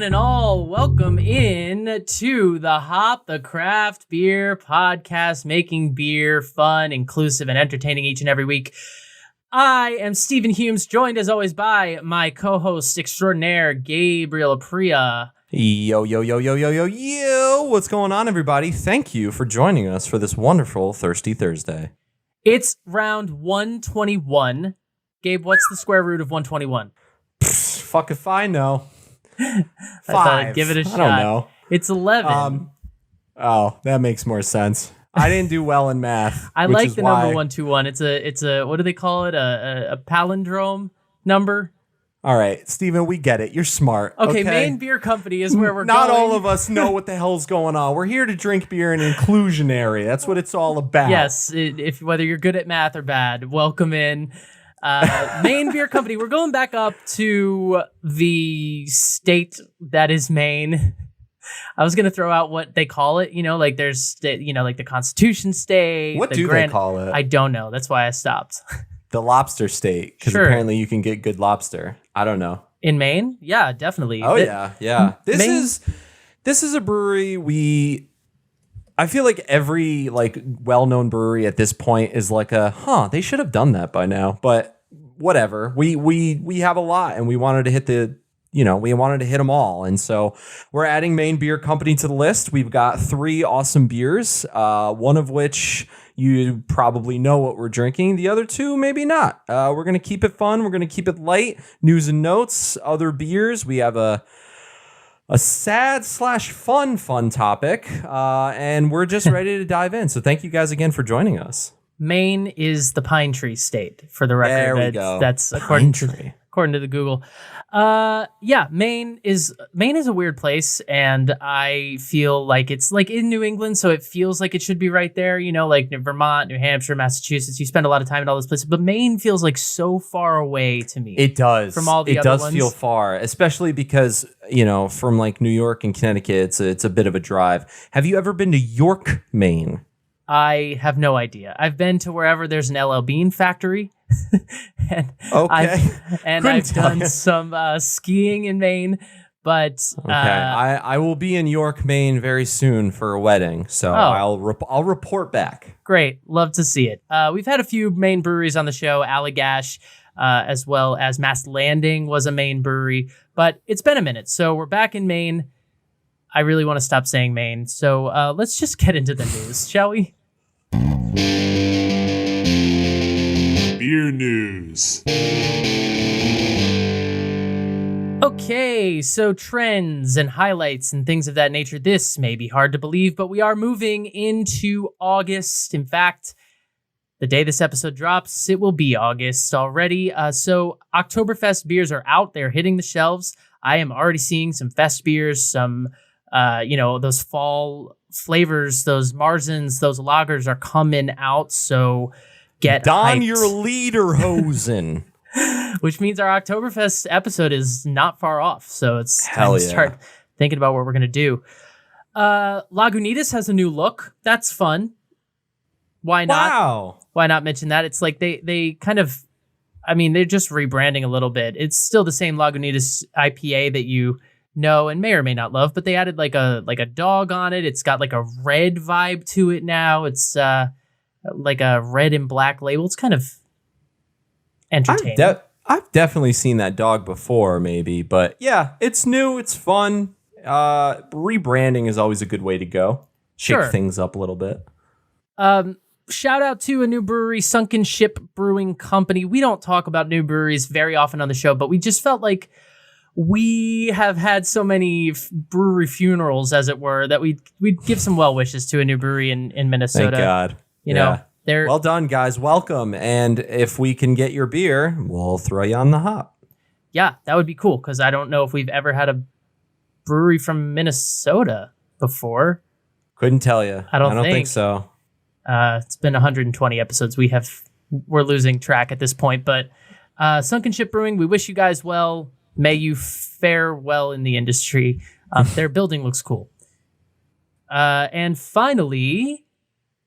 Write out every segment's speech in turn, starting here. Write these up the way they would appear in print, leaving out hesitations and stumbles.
and all, welcome in to the Hop the Craft Beer podcast, making beer fun, inclusive, and entertaining each and every week. I am Stephen Humes, joined as always by my co-host extraordinaire, Gabriel Apria. Yo, what's going on, everybody? Thank you for joining us for this wonderful Thirsty Thursday. It's round 121. Gabe, what's the square root of 121? Fuck if I know. 5. I thought I'd give it a shot. I don't know. It's 11. Oh, that makes more sense. I didn't do well in math. I like the number 121. It's a what do they call it? A palindrome number. All right, Steven, we get it. You're smart. Okay, Maine Beer Company is where we're Not going. all of us know what the hell's going on. We're here to drink beer in an inclusionary. That's what it's all about. Yes, if whether you're good at math or bad, welcome in. Maine Beer Company. We're going back up to the state that is Maine. I was gonna throw out what they call it. Like there's, like the Constitution State. What do they call it? I don't know. That's why I stopped. The lobster state, because apparently you can get good lobster. I don't know. In Maine? Yeah, definitely. Oh, yeah. This is a brewery I feel like every well-known brewery at this point is like they should have done that by now. But whatever. We have a lot, and we wanted to hit them all. And so we're adding Maine Beer Company to the list. We've got 3 awesome beers, one of which you probably know what we're drinking. The other 2, maybe not. We're going to keep it fun. We're going to keep it light. News and notes, other beers. We have a sad/fun topic, and we're just ready to dive in. So thank you guys again for joining us. Maine is the pine tree state, for the record. There we go. That's according to the Google. Maine is a weird place, and I feel like it's like in New England, so it feels like it should be right there, like Vermont, New Hampshire, Massachusetts. You spend a lot of time in all those places, but Maine feels like so far away to me. It does. From all the other ones. It does feel far, especially because, from like New York and Connecticut, it's a bit of a drive. Have you ever been to York, Maine? I have no idea. I've been to wherever there's an LL Bean factory. I've done some skiing in Maine, but I will be in York, Maine very soon for a wedding, so I'll report back. Great, love to see it. We've had a few Maine breweries on the show, Allagash, as well as Mass Landing was a Maine brewery, but it's been a minute, so we're back in Maine. I really want to stop saying Maine, so let's just get into the news, shall we? Beer news. Okay, so trends and highlights and things of that nature. This may be hard to believe, but we are moving into August. In fact, the day this episode drops, it will be August already. So Oktoberfest beers are out. They're hitting the shelves. I am already seeing some fest beers, some, those fall flavors, those Marzens, those lagers are coming out. So get Don hyped. Your lederhosen. Which means our Oktoberfest episode is not far off. So it's time to start thinking about what we're going to do. Lagunitas has a new look. That's fun. Why not? Wow. Why not mention that? It's like they kind of, they're just rebranding a little bit. It's still the same Lagunitas IPA that you know and may or may not love, but they added like a dog on it. It's got like a red vibe to it now. It's like a red and black label. It's kind of entertaining. I've definitely seen that dog before, maybe, but yeah, it's new, it's fun. Rebranding is always a good way to go. Shake things up a little bit. Shout out to a new brewery, Sunken Ship Brewing Company. We don't talk about new breweries very often on the show, but we just felt like we have had so many brewery funerals, as it were, that we'd give some well wishes to a new brewery in Minnesota. Thank God. You know, they're well done, guys. Welcome. And if we can get your beer, we'll throw you on the hop. Yeah, that would be cool, because I don't know if we've ever had a brewery from Minnesota before. Couldn't tell you. I don't think so. It's been 120 episodes. We're losing track at this point, but Sunken Ship Brewing, we wish you guys well. May you fare well in the industry. Their building looks cool. And finally,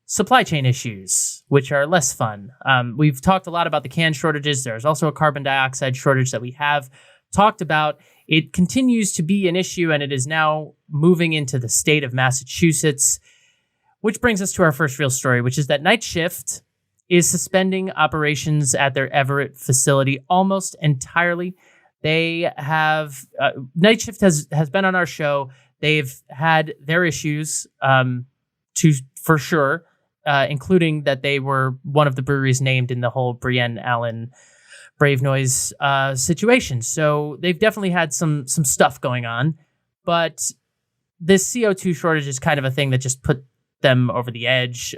supply chain issues, which are less fun. We've talked a lot about the can shortages. There's also a carbon dioxide shortage that we have talked about, it continues to be an issue, and it is now moving into the state of Massachusetts, which brings us to our first real story, which is that Night Shift is suspending operations at their Everett facility almost entirely. They have Night Shift has been on our show. They've had their issues for sure, including that they were one of the breweries named in the whole Brienne Allen Brave Noise situation. So they've definitely had some stuff going on, but this CO2 shortage is kind of a thing that just put them over the edge,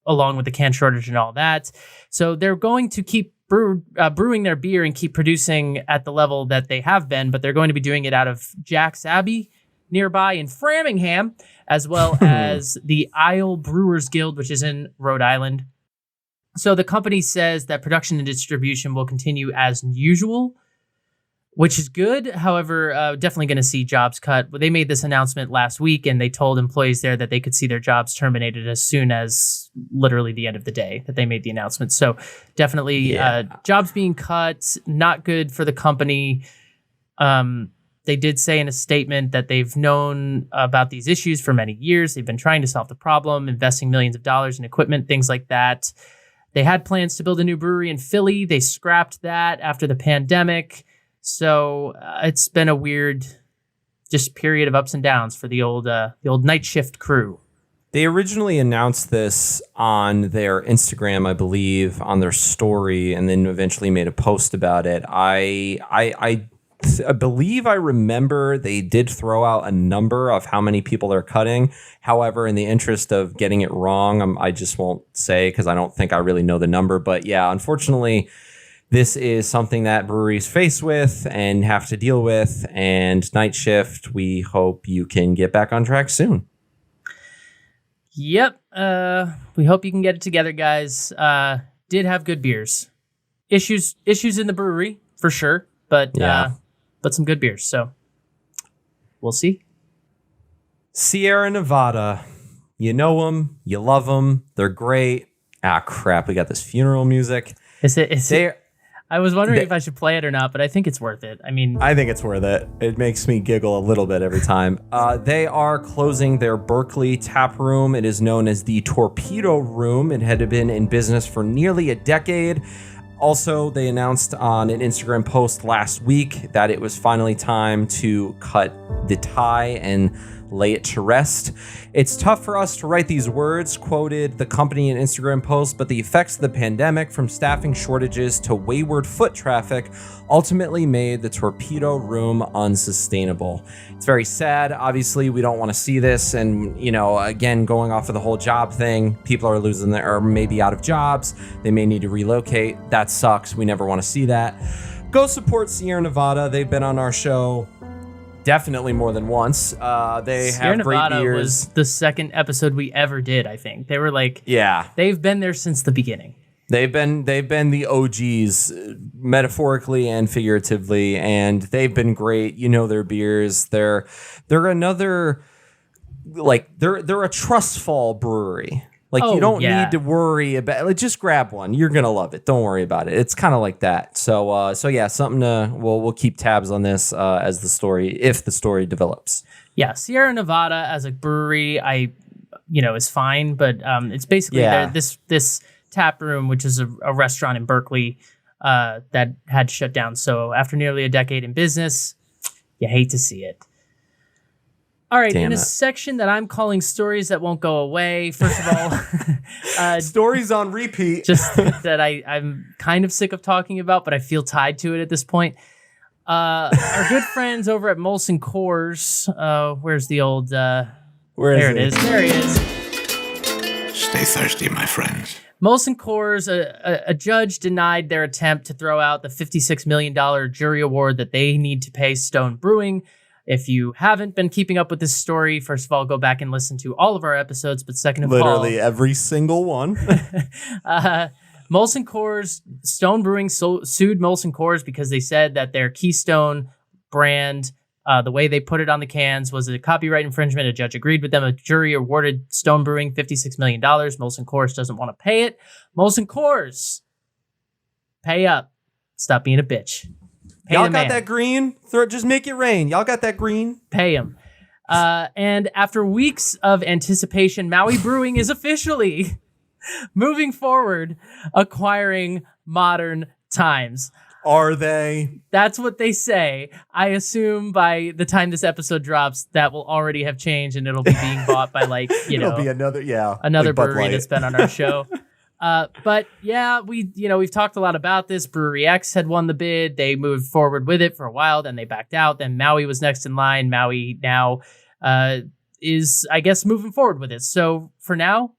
along with the can shortage and all that. So they're going to keep brewing their beer and keep producing at the level that they have been, but they're going to be doing it out of Jack's Abbey nearby in Framingham, as well as the Isle Brewers Guild, which is in Rhode Island. So the company says that production and distribution will continue as usual, which is good. However, definitely going to see jobs cut. They made this announcement last week, and they told employees there that they could see their jobs terminated as soon as literally the end of the day that they made the announcement. So definitely jobs being cut, not good for the company. They did say in a statement that they've known about these issues for many years. They've been trying to solve the problem, investing millions of dollars in equipment, things like that. They had plans to build a new brewery in Philly. They scrapped that after the pandemic. So it's been a weird just period of ups and downs for the old Night Shift crew. They originally announced this on their Instagram, I believe, on their story, and then eventually made a post about it. I believe I remember they did throw out a number of how many people they're cutting. However, in the interest of getting it wrong, I just won't say because I don't think I really know the number. But yeah, unfortunately, this is something that breweries face with and have to deal with. And Night Shift, we hope you can get back on track soon. Yep. We hope you can get it together, guys. Did have good beers. Issues in the brewery, for sure. But some good beers. So we'll see. Sierra Nevada. You know them. You love them. They're great. Ah, crap. We got this funeral music. Is it? I was wondering if I should play it or not, but I think it's worth it. I mean, I think it's worth it. It makes me giggle a little bit every time. They are closing their Berkeley tap room. It is known as the Torpedo Room. It had been in business for nearly a decade. Also, they announced on an Instagram post last week that it was finally time to cut the tie and lay it to rest. It's tough for us to write these words, quoted the company in an Instagram post, but the effects of the pandemic, from staffing shortages to wayward foot traffic, ultimately made the Torpedo Room unsustainable. It's very sad. Obviously, we don't want to see this. And, again, going off of the whole job thing, people are losing or maybe out of jobs. They may need to relocate. That sucks. We never want to see that. Go support Sierra Nevada. They've been on our show definitely more than once. They Sierra have great Nevada beers. was the second episode we ever did, I think. They were like, they've been there since the beginning. They've been the OGs, metaphorically and figuratively, and they've been great. You know their beers. They're another, they're a trust fall brewery. You don't need to worry about. Just grab one. You're gonna love it. Don't worry about it. It's kind of like that. So yeah, something to. We'll keep tabs on this if the story develops. Yeah, Sierra Nevada as a brewery, is fine, but it's basically this tap room, which is a restaurant in Berkeley, that had to shut down. So after nearly a decade in business, you hate to see it. All right, in a section that I'm calling stories that won't go away, first of all, stories on repeat, just that I'm kind of sick of talking about, but I feel tied to it at this point. Our good friends over at Molson Coors, where's the old, there it is. There he is. Stay thirsty, my friends. Molson Coors, a judge denied their attempt to throw out the $56 million jury award that they need to pay Stone Brewing. If you haven't been keeping up with this story, first of all, go back and listen to all of our episodes. But second of all, literally every single one. Molson Coors, Stone Brewing sued Molson Coors because they said that their Keystone brand, the way they put it on the cans, was a copyright infringement. A judge agreed with them. A jury awarded Stone Brewing $56 million. Molson Coors doesn't want to pay it. Molson Coors, pay up. Stop being a bitch. Y'all the got man. that green? Just make it rain. Y'all got that green? Pay him. And after weeks of anticipation, Maui Brewing is officially moving forward, acquiring Modern Times. Are they? That's what they say. I assume by the time this episode drops, that will already have changed and it'll be being bought by It'll be another like Bud brewery Light. that's been on our show. But yeah, we've talked a lot about this. Brewery X had won the bid. They moved forward with it for a while, then they backed out. Then Maui was next in line. Maui now is, I guess, moving forward with it. So for now,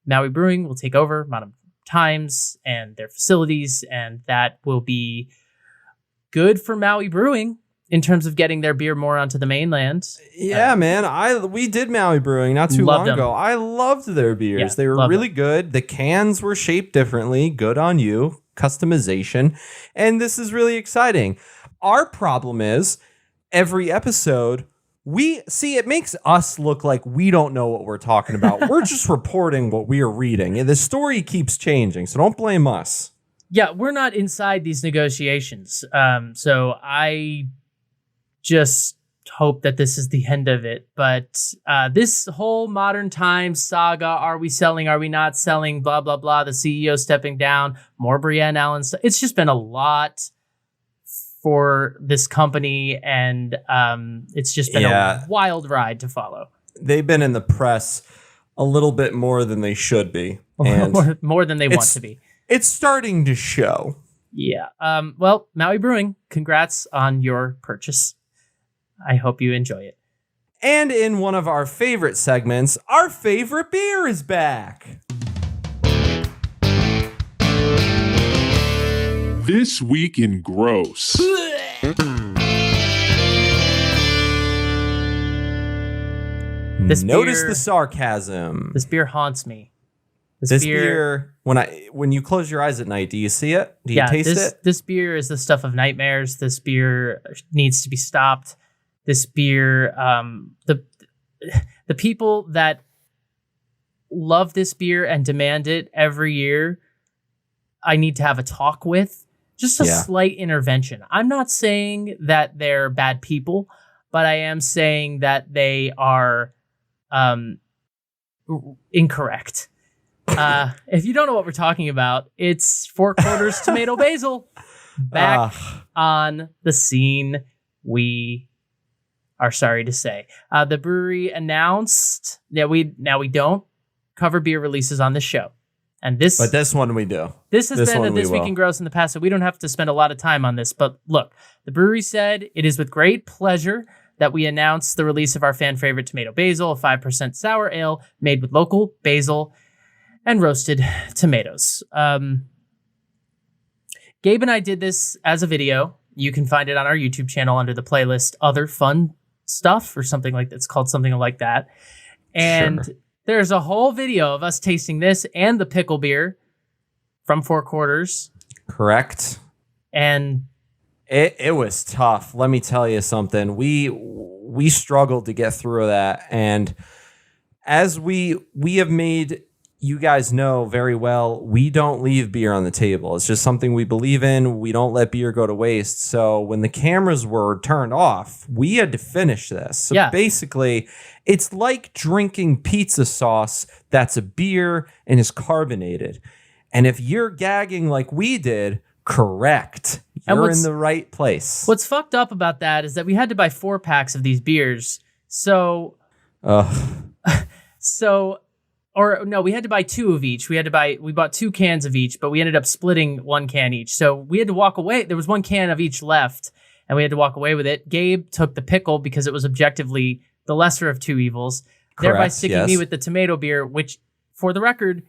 Maui Brewing will take over Modern Times and their facilities, and that will be good for Maui Brewing in terms of getting their beer more onto the mainland. Yeah, man. We did Maui Brewing not too long them. ago. I loved their beers. Yeah, they were really good. The cans were shaped differently. Good on you. Customization. And this is really exciting. Our problem is every episode, it makes us look like we don't know what we're talking about. We're just reporting what we are reading. And the story keeps changing, so don't blame us. Yeah, we're not inside these negotiations. So I just hope that this is the end of it. But this whole Modern Times saga, are we selling, are we not selling, blah, blah, blah, the CEO stepping down, more Brienne Allen stuff. It's just been a lot for this company, and it's just been a wild ride to follow. They've been in the press a little bit more than they should be. And more than they want to be. It's starting to show. Yeah. Well, Maui Brewing, congrats on your purchase. I hope you enjoy it. And in one of our favorite segments, our favorite beer is back. This Week in Gross. Notice the sarcasm. This beer haunts me. This beer, when you close your eyes at night, do you see it? Do you taste it? This beer is the stuff of nightmares. This beer needs to be stopped. This beer, the people that love this beer and demand it every year, I need to have a talk with. Just a slight intervention. I'm not saying that they're bad people, but I am saying that they are incorrect. If you don't know what we're talking about, it's Four Quarters Tomato Basil back on the scene. We are sorry to say. The brewery announced that we don't cover beer releases on this show. But this one we do. This has been a This Week in Gross in the past, so we don't have to spend a lot of time on this. But look, the brewery said it is with great pleasure that we announce the release of our fan favorite Tomato Basil, a 5% sour ale made with local basil and roasted tomatoes. Gabe and I did this as a video. You can find it on our YouTube channel under the playlist Other Fun Stuff or something like that. It's called something like that. And there's a whole video of us tasting this and the pickle beer from Four Quarters. Correct. And it was tough. Let me tell you something. We struggled to get through that. And as we have made you guys know very well, we don't leave beer on the table. It's just something we believe in. We don't let beer go to waste. So when the cameras were turned off, we had to finish this. So basically, it's like drinking pizza sauce that's a beer and is carbonated. And if you're gagging like we did, correct. You're in the right place. What's fucked up about that is that we had to buy 4 packs of these beers. So... Or no, we had to buy 2 of each. We bought 2 cans of each, but we ended up splitting 1 can each. So we had to walk away. There was 1 can of each left, and we had to walk away with it. Gabe took the pickle because it was objectively the lesser of 2 evils, thereby sticking me with the tomato beer, which, for the record,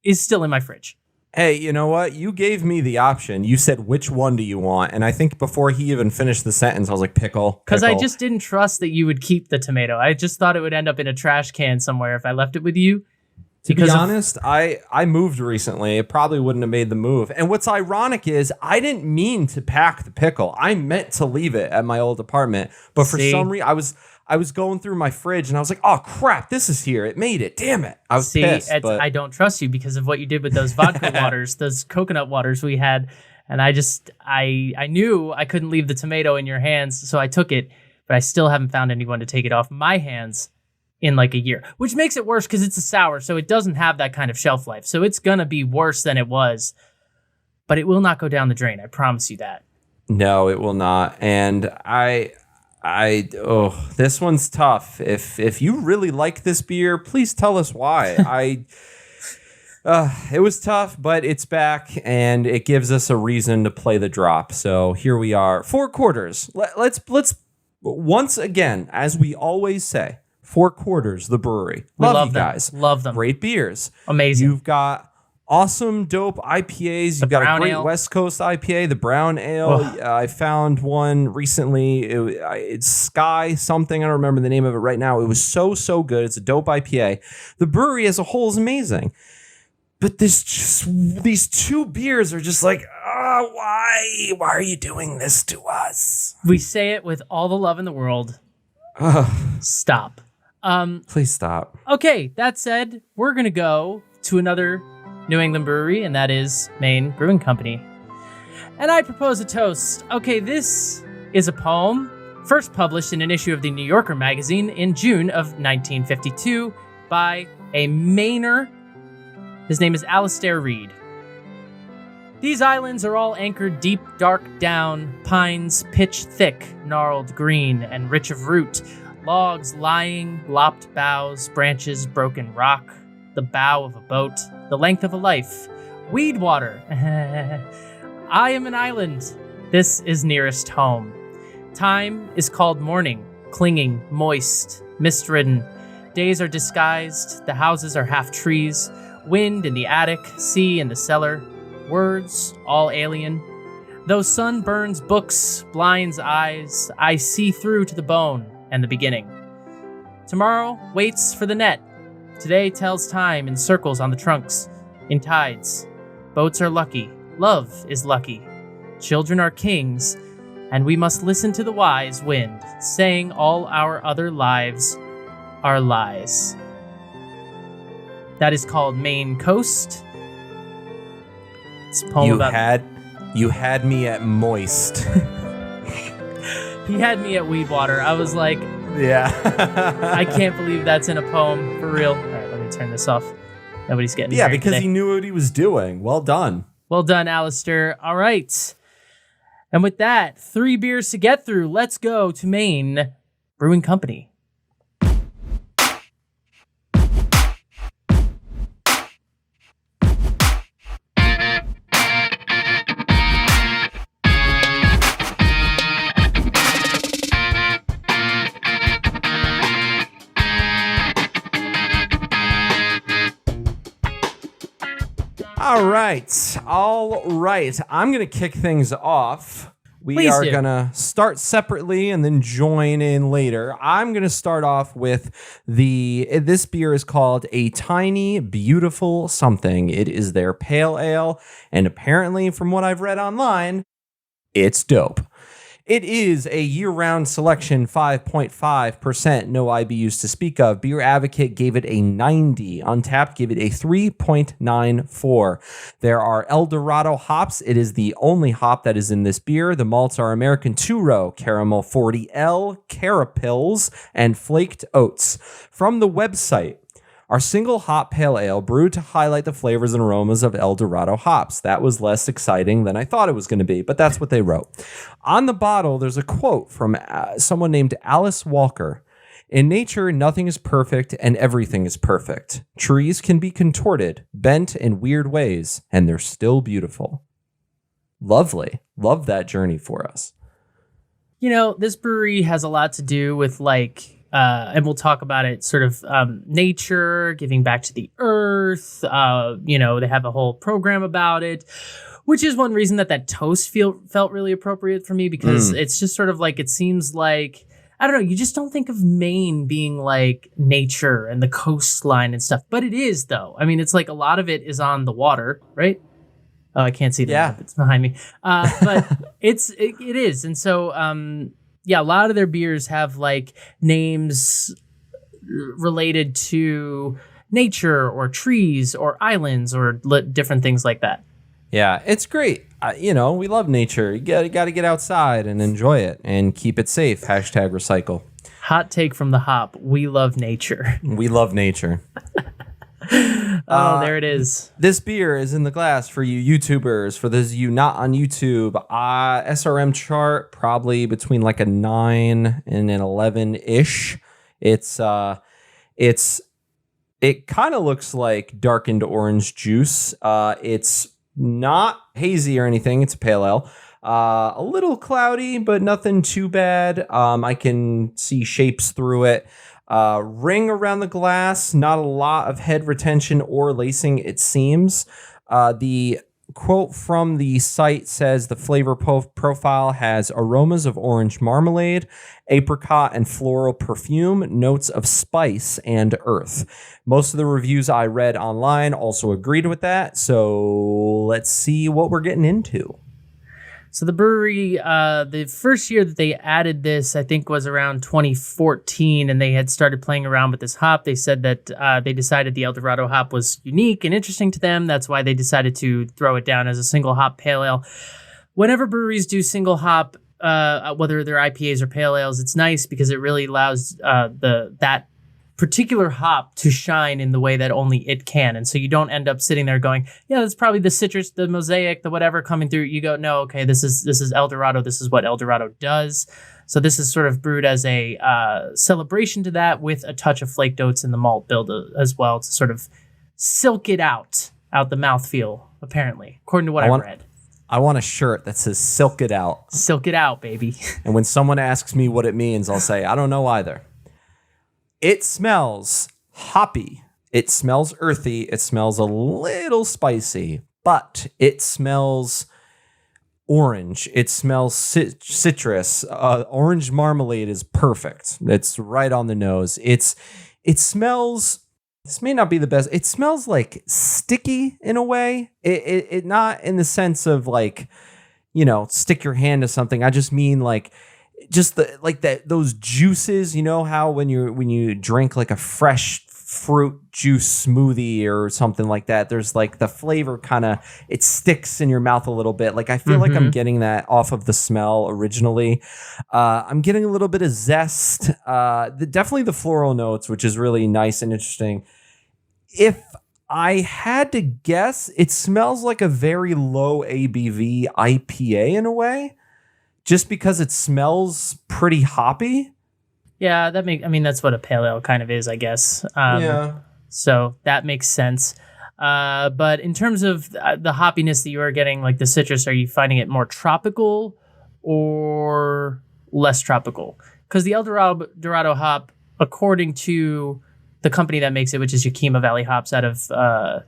is still in my fridge. Hey, you know what? You gave me the option. You said, which one do you want? And I think before he even finished the sentence, I was like, pickle. Because I just didn't trust that you would keep the tomato. I just thought it would end up in a trash can somewhere if I left it with you. To be honest, I moved recently. It probably wouldn't have made the move. And what's ironic is I didn't mean to pack the pickle. I meant to leave it at my old apartment. But for some reason, I was going through my fridge and I was like, oh, crap, this is here. It made it. Damn it. I was pissed. I don't trust you because of what you did with those vodka waters, those coconut waters we had And I knew I couldn't leave the tomato in your hands, so I took it, but I still haven't found anyone to take it off my hands in like a year, which makes it worse because it's a sour, so it doesn't have that kind of shelf life. So it's going to be worse than it was, but it will not go down the drain. I promise you that. No, it will not. And this one's tough. If you really like this beer, please tell us why. It was tough, but it's back, and it gives us a reason to play the drop. So here we are, 4 quarters. Let's once again, as we always say, 4 quarters. The brewery, love you guys, love them, great beers, amazing. You've got awesome, dope IPAs. You've got a great West Coast IPA, the brown ale. I found one recently. It's Sky something. I don't remember the name of it right now. It was so good. It's a dope IPA. The brewery as a whole is amazing. But these 2 beers are just like, why? Why are you doing this to us? We say it with all the love in the world. Stop. Please stop. Okay, that said, we're going to go to another New England brewery, and that is Maine Brewing Company. And I propose a toast. Okay, this is a poem first published in an issue of the New Yorker magazine in June of 1952 by a Mainer. His name is Alistair Reed. These islands are all anchored deep, dark down, pines pitch thick, gnarled green, and rich of root, logs lying, lopped boughs, branches, broken rock, the bow of a boat, the length of a life, weed water. I am an island. This is nearest home. Time is called morning, clinging, moist, mist-ridden. Days are disguised, the houses are half trees, wind in the attic, sea in the cellar, words all alien. Though sun burns books, blinds eyes, I see through to the bone and the beginning. Tomorrow waits for the net. Today tells time in circles on the trunks, in tides. Boats are lucky, love is lucky. Children are kings, and we must listen to the wise wind, saying all our other lives are lies. That is called Maine Coast. It's a poem about... You had me at moist. He had me at weed water. I was like, yeah. I can't believe that's in a poem, for real. All right, let me turn this off. Nobody's getting Yeah, married because today. he knew what he was doing. Well done. Well done, Alistair. All right. And with that, 3 beers to get through. Let's go to Maine Brewing Company. All right. I'm going to kick things off. We are going to start separately and then join in later. I'm going to start off with this beer is called A Tiny Beautiful Something. It is their pale ale, and apparently from what I've read online, it's dope. It is a year-round selection, 5.5%, no IBUs to speak of. Beer Advocate gave it a 90. Untapped gave it a 3.94. There are El Dorado hops. It is the only hop that is in this beer. The malts are American Two-Row, Caramel 40L, Carapils, and Flaked Oats. From the website, our single hop pale ale brewed to highlight the flavors and aromas of El Dorado hops. That was less exciting than I thought it was going to be, but that's what they wrote. On the bottle, there's a quote from someone named Alice Walker. In nature, nothing is perfect and everything is perfect. Trees can be contorted, bent in weird ways, and they're still beautiful. Lovely. Love that journey for us. You know, this brewery has a lot to do with and we'll talk about it, sort of nature, giving back to the earth. They have a whole program about it, which is one reason that toast felt really appropriate for me, because it's just sort of like, it seems like, I don't know, you just don't think of Maine being like nature and the coastline and stuff, but it is, though. I mean, it's like a lot of it is on the water, right? Oh, I can't see the map. It's behind me. But it is. And so, a lot of their beers have like names related to nature or trees or islands or different things like that. Yeah, it's great. we love nature. You got to get outside and enjoy it and keep it safe. #recycle. Hot take from the hop. We love nature. We love nature. There it is. This beer is in the glass for you YouTubers. For those of you not on YouTube, SRM chart probably between like a 9 and an 11-ish. It kind of looks like darkened orange juice. It's not hazy or anything. It's a pale ale. A little cloudy, but nothing too bad. I can see shapes through it. Ring around the glass, not a lot of head retention or lacing, it seems. The quote from the site says the flavor profile has aromas of orange marmalade, apricot and floral perfume, notes of spice and earth. Most of the reviews I read online also agreed with that. So let's see what we're getting into. So the brewery, the first year that they added this, I think, was around 2014, and they had started playing around with this hop. They said that they decided the El Dorado hop was unique and interesting to them. That's why they decided to throw it down as a single hop pale ale. Whenever breweries do single hop, whether they're IPAs or pale ales, it's nice because it really allows that particular hop to shine in the way that only it can. And so you don't end up sitting there going, yeah, that's probably the citrus, the mosaic, the whatever coming through. You go, no, okay, this is El Dorado. This is what El Dorado does. So this is sort of brewed as a celebration to that, with a touch of flaked oats in the malt build as well, to sort of silk it out the mouthfeel, apparently, according to what I've read. I want a shirt that says silk it out. Silk it out, baby. And when someone asks me what it means, I'll say, I don't know either. It smells hoppy. It smells earthy. It smells a little spicy, but it smells orange. It smells citrus. Orange marmalade is perfect. It's right on the nose. It smells, this may not be the best. It smells like sticky in a way. It not in the sense of like, stick your hand to something. I just mean like, just those juices, how when you drink like a fresh fruit juice smoothie or something like that, there's like the flavor it sticks in your mouth a little bit. Like I feel like I'm getting that off of the smell originally. I'm getting a little bit of zest, definitely the floral notes, which is really nice and interesting. If I had to guess, it smells like a very low ABV IPA in a way. Just because it smells pretty hoppy. Yeah, that's what a pale ale kind of is, I guess. Yeah. So that makes sense. But in terms of the hoppiness that you are getting, like the citrus, are you finding it more tropical or less tropical? Because the El Dorado hop, according to the company that makes it, which is Yakima Valley Hops out of the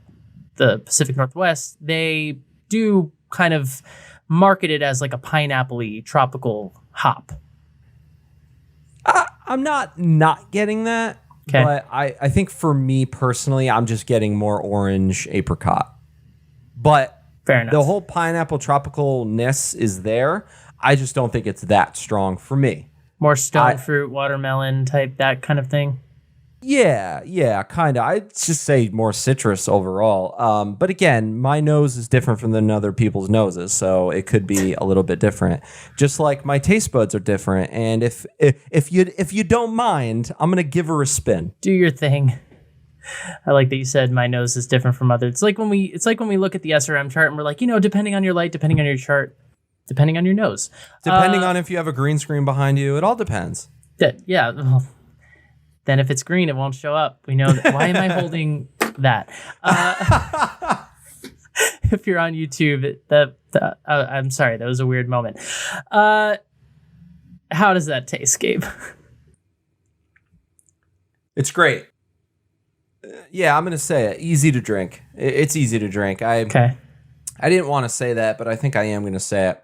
Pacific Northwest, they do kind of marketed as like a pineapple-y tropical hop. I'm not getting that, but I think for me personally, I'm just getting more orange apricot. But fair enough. The whole pineapple tropicalness is there. I just don't think it's that strong for me. More stone fruit, watermelon type, that kind of thing. Yeah, kind of. I'd just say more citrus overall. But again, my nose is different from other people's noses, so it could be a little bit different. Just like my taste buds are different. And if you don't mind, I'm gonna give her a spin. Do your thing. I like that you said my nose is different from others. It's like when we look at the SRM chart and we're like, depending on your light, depending on your chart, depending on your nose, depending on if you have a green screen behind you, it all depends. Yeah. Well, then if it's green, it won't show up. We know that. Why am I holding that? If you're on YouTube, I'm sorry, that was a weird moment. How does that taste, Gabe? It's great. Yeah, I'm going to say it. Easy to drink. It's easy to drink. Okay. I didn't want to say that, but I think I am going to say it.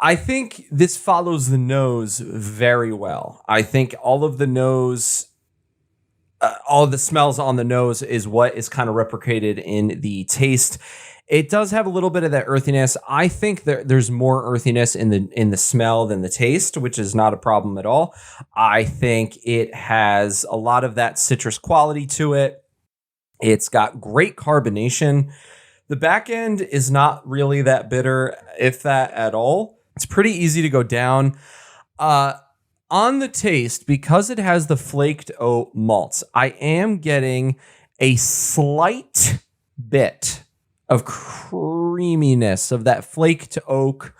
I think this follows the nose very well. I think all of the smells on the nose is what is kind of replicated in the taste. It does have a little bit of that earthiness. I think there's more earthiness in the smell than the taste, which is not a problem at all. I think it has a lot of that citrus quality to it. It's got great carbonation. The back end is not really that bitter, if that at all. It's pretty easy to go down. On the taste, because it has the flaked oat malts, I am getting a slight bit of creaminess of that flaked oat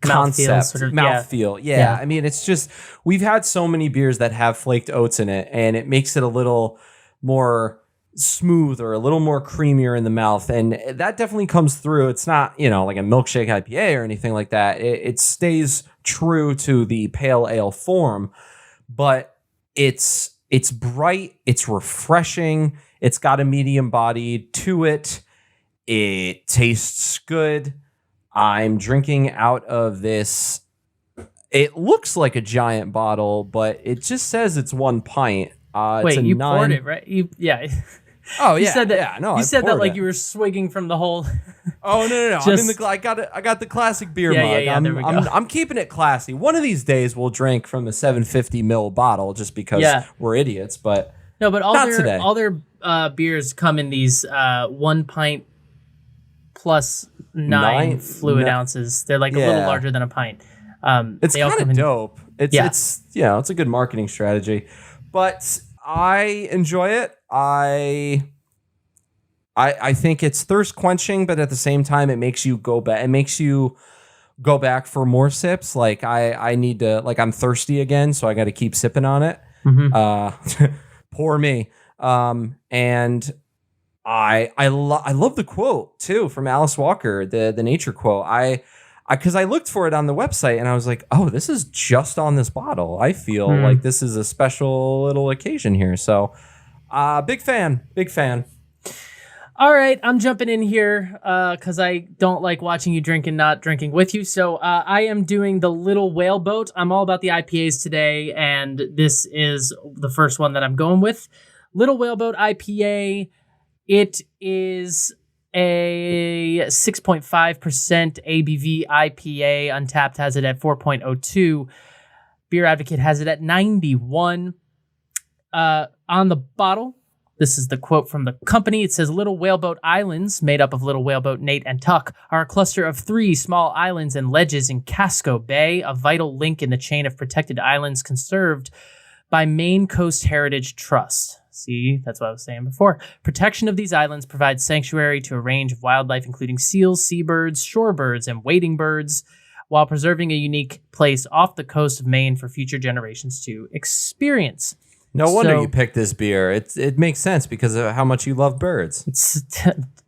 concept, sort of, mouthfeel. Yeah. I mean, it's just, we've had so many beers that have flaked oats in it, and it makes it a little more smooth or a little more creamier in the mouth. And that definitely comes through. It's not, like a milkshake IPA or anything like that. It stays true to the pale ale form, but it's bright, it's refreshing, it's got a medium body to it. It tastes good. I'm drinking out of this. It looks like a giant bottle, but it just says it's 1 pint. Wait, you poured it, right? Oh, you yeah. said that, yeah, no, you said that like it. you were swigging from the whole. Oh, no. Just... I got the classic beer mug. There we go. I'm keeping it classy. One of these days we'll drink from the 750 ml bottle just because we're idiots, but no, but today. all their beers come in these 1 pint plus 9 fluid ounces. They're like a little larger than a pint. It's kind of dope. It's a good marketing strategy, but I enjoy it. I think it's thirst quenching, but at the same time, it makes you go back. It makes you go back for more sips. Like I need to, like I'm thirsty again, so I got to keep sipping on it. Mm-hmm. Poor me. And I love the quote too from Alice Walker, the nature quote. Because I looked for it on the website and I was like, oh, this is just on this bottle. I feel like this is a special little occasion here. So, big fan. All right, I'm jumping in here because I don't like watching you drink and not drinking with you. So I am doing the Little Whaleboat. I'm all about the IPAs today, and this is the first one that I'm going with. Little Whaleboat IPA. It is a 6.5% ABV IPA. Untapped has it at 4.02. Beer Advocate has it at 91. On the bottle, this is the quote from the company. It says, Little Whaleboat Islands, made up of Little Whaleboat, Nate, and Tuck, are a cluster of 3 small islands and ledges in Casco Bay, a vital link in the chain of protected islands conserved by Maine Coast Heritage Trust. See, that's what I was saying before. Protection of these islands provides sanctuary to a range of wildlife, including seals, seabirds, shorebirds, and wading birds, while preserving a unique place off the coast of Maine for future generations to experience. No wonder you picked this beer. It makes sense because of how much you love birds. It's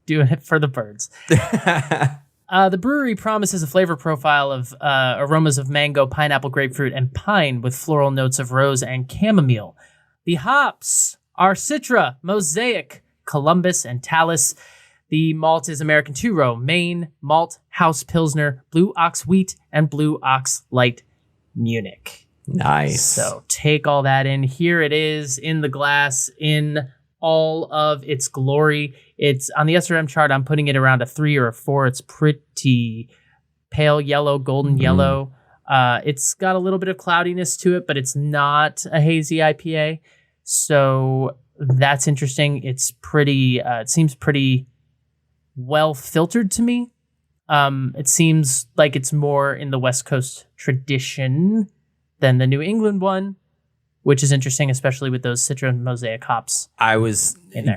doing it for the birds. The brewery promises a flavor profile of aromas of mango, pineapple, grapefruit, and pine with floral notes of rose and chamomile. The hops are Citra, Mosaic, Columbus, and Talus. The malt is American two-row, Maine, Malt, House Pilsner, Blue Ox Wheat, and Blue Ox Light Munich. Nice. So take all that in. Here it is in the glass in all of its glory. It's on the SRM chart. I'm putting it around a 3 or a 4. It's pretty pale yellow, golden yellow. It's got a little bit of cloudiness to it, but it's not a hazy IPA. So that's interesting. It's pretty, it seems pretty well filtered to me. It seems like it's more in the West Coast tradition than the New England one, which is interesting, especially with those Citra and Mosaic hops.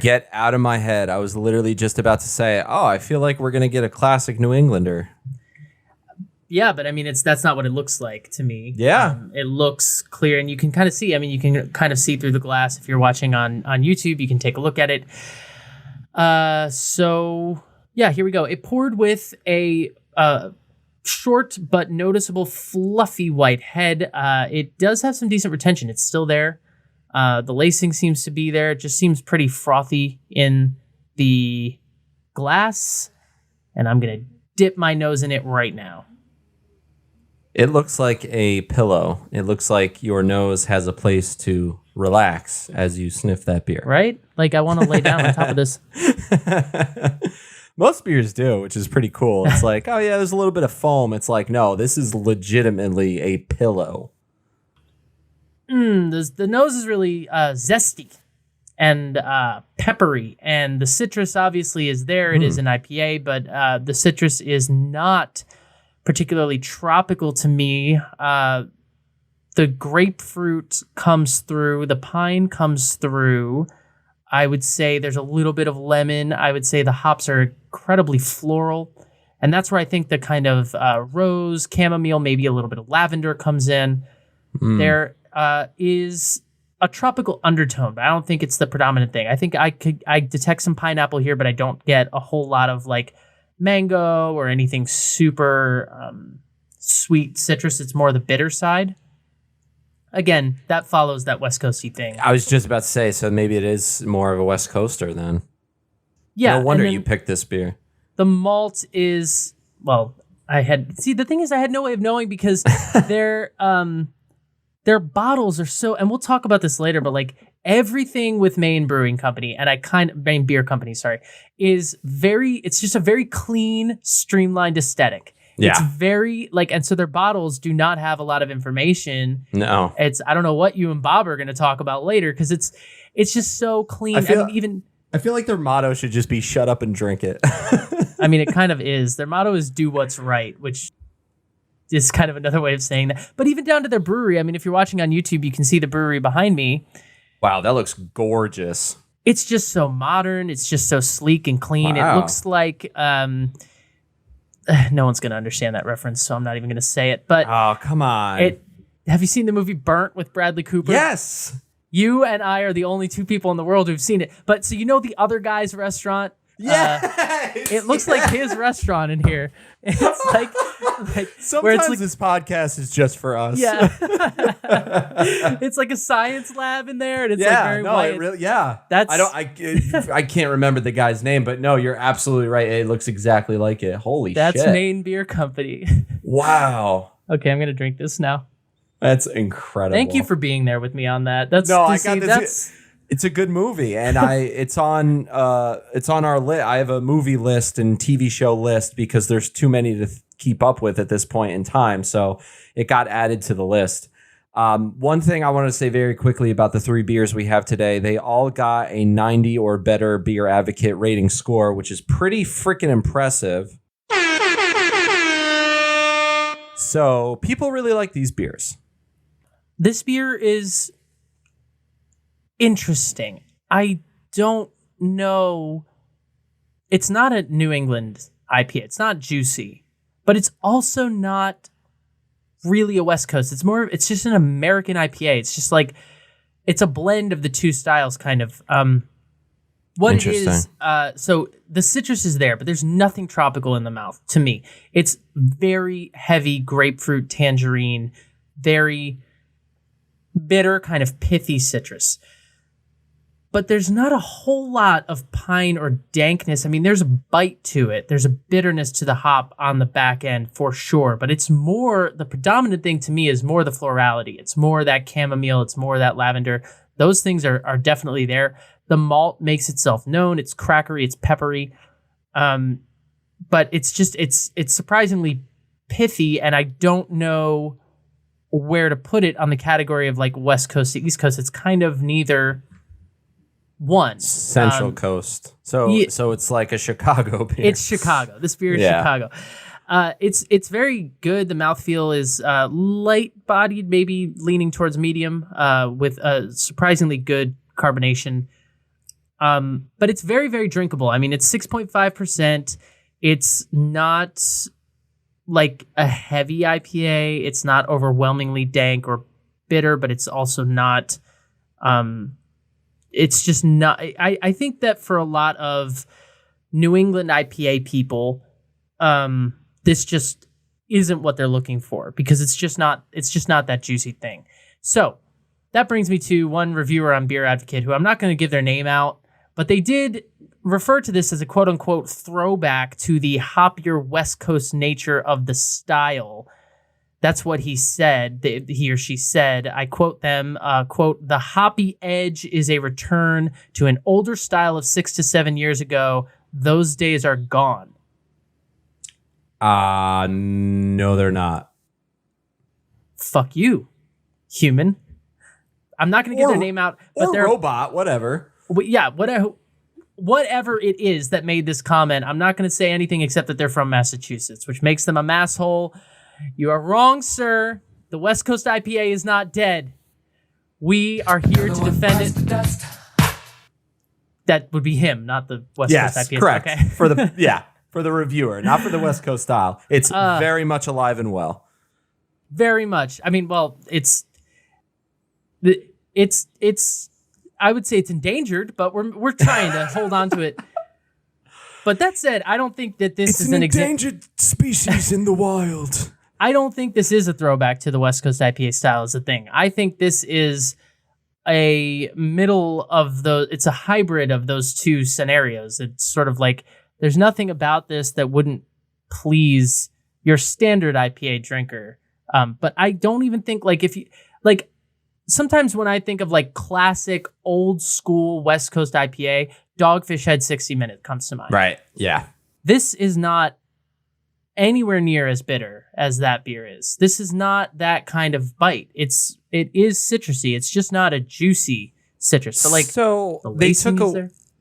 Get out of my head. I was literally just about to say, I feel like we're going to get a classic New Englander. Yeah, but I mean, that's not what it looks like to me. Yeah. It looks clear, and you can kind of see. I mean, you can kind of see through the glass. If you're watching on YouTube, you can take a look at it. So, yeah, here we go. It poured with a short but noticeable fluffy white head. It does have some decent retention. It's still there. The lacing seems to be there. It just seems pretty frothy in the glass, and I'm going to dip my nose in it right now. It looks like a pillow. It looks like your nose has a place to relax as you sniff that beer. Right? Like I want to lay down on top of this. Most beers do, which is pretty cool. It's like, oh yeah, there's a little bit of foam. It's like, no, this is legitimately a pillow. The nose is really zesty and peppery, and the citrus obviously is there. It is an IPA, but the citrus is not particularly tropical to me. The grapefruit comes through, the pine comes through. I would say there's a little bit of lemon. I would say the hops are incredibly floral. And that's where I think the kind of rose, chamomile, maybe a little bit of lavender comes in. There is a tropical undertone, but I don't think it's the predominant thing. I think I detect some pineapple here, but I don't get a whole lot of like mango or anything super sweet citrus. It's more the bitter side. Again, that follows that West Coasty thing. I was just about to say, so maybe it is more of a West Coaster then. Yeah. No wonder you picked this beer. The malt is, well, the thing is I had no way of knowing because their bottles are so, and we'll talk about this later, but like everything with Maine Brewing Company Maine Beer Company, it's just a very clean, streamlined aesthetic. Yeah. It's very and so their bottles do not have a lot of information. No. I don't know what you and Bob are going to talk about later because it's just so clean. I feel like their motto should just be shut up and drink it. I mean, it kind of is. Their motto is do what's right, which is kind of another way of saying that. But even down to their brewery, I mean, if you're watching on YouTube, you can see the brewery behind me. Wow, that looks gorgeous. It's just so modern. It's just so sleek and clean. Wow. It looks like no one's going to understand that reference, so I'm not even going to say it. But oh, come on. Have you seen the movie Burnt with Bradley Cooper? Yes. You and I are the only two people in the world who've seen it. But so you know the other guy's restaurant? Yes. It looks like his restaurant in here. It's like sometimes this podcast is just for us. Yeah. It's like a science lab in there, and it's like very white. It really, I can't remember the guy's name, but no, you're absolutely right. It looks exactly like it. Holy shit. That's Maine Beer Company. Wow. Okay, I'm gonna drink this now. That's incredible. Thank you for being there with me on that. It's a good movie, and it's on our list. I have a movie list and TV show list because there's too many to keep up with at this point in time. So it got added to the list. One thing I want to say very quickly about the three beers we have today, they all got a 90 or better Beer Advocate rating score, which is pretty freaking impressive. So people really like these beers. This beer is interesting. I don't know. It's not a New England IPA. It's not juicy, but it's also not really a West Coast. It's just an American IPA. It's just like, it's a blend of the two styles kind of. What it is, so the citrus is there, but there's nothing tropical in the mouth to me. It's very heavy grapefruit, tangerine, very bitter, kind of pithy citrus. But there's not a whole lot of pine or dankness. I mean, there's a bite to it. There's a bitterness to the hop on the back end for sure. But it's more, the predominant thing to me is more the florality. It's more that chamomile. It's more that lavender. Those things are definitely there. The malt makes itself known. It's crackery. It's peppery. But it's just, it's surprisingly pithy. And I don't know where to put it on the category of like West Coast to East Coast. It's kind of neither one. Central Coast. So it's like a Chicago beer. It's Chicago. This beer is Chicago. It's very good. The mouthfeel is light-bodied, maybe leaning towards medium, with a surprisingly good carbonation. But it's very, very drinkable. I mean, it's 6.5%. It's not like a heavy IPA. It's not overwhelmingly dank or bitter, but it's also not... it's just not... I think that for a lot of New England IPA people, this just isn't what they're looking for because it's just not that juicy thing. So that brings me to one reviewer on Beer Advocate who I'm not going to give their name out, but they did refer to this as a quote unquote throwback to the hoppier West Coast nature of the style. That's what he said. He or she said, I quote them, quote, "The hoppy edge is a return to an older style of 6 to 7 years ago. Those days are gone." No, they're not. Fuck you, human. I'm not going to give their name out, but they're robot, whatever. Yeah, whatever. whatever it is that made this comment, I'm not going to say anything except that they're from Massachusetts, which makes them a masshole. You are wrong, sir. The West Coast IPA is not dead. We are here to defend it. That would be him, not the West Coast IPA. Yes, correct. Okay. For the reviewer, not for the West Coast style. It's very much alive and well. Very much. I mean, well, it's. I would say it's endangered, but we're trying to hold on to it. But that said, I don't think that this is an endangered species in the wild. I don't think this is a throwback to the West Coast IPA style as a thing. I think this is a middle of it's a hybrid of those two scenarios. It's sort of like there's nothing about this that wouldn't please your standard IPA drinker. But I don't even think sometimes when I think of like classic old school West Coast IPA, Dogfish Head 60 Minute comes to mind. Right. Yeah. This is not anywhere near as bitter as that beer is. This is not that kind of bite. It is citrusy. It's just not a juicy citrus. So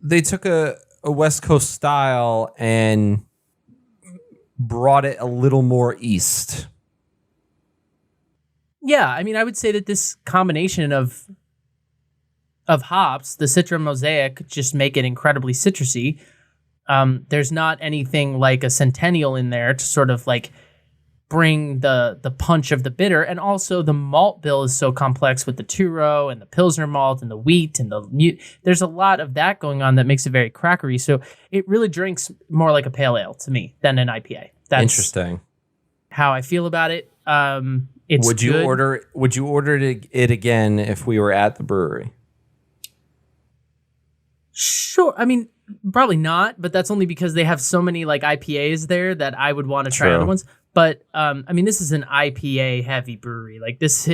they took a West Coast style and brought it a little more east. Yeah, I mean, I would say that this combination of hops, the Citra Mosaic, just make it incredibly citrusy. There's not anything like a Centennial in there to sort of like bring the punch of the bitter. And also the malt bill is so complex with the two-row and the Pilsner malt and the wheat and there's a lot of that going on that makes it very crackery. So it really drinks more like a pale ale to me than an IPA. That's interesting. How I feel about it. It's would you good. Would you order it again if we were at the brewery? Sure. I mean, probably not, but that's only because they have so many like IPAs there that I would want to try other ones. But I mean, this is an IPA heavy brewery. Like this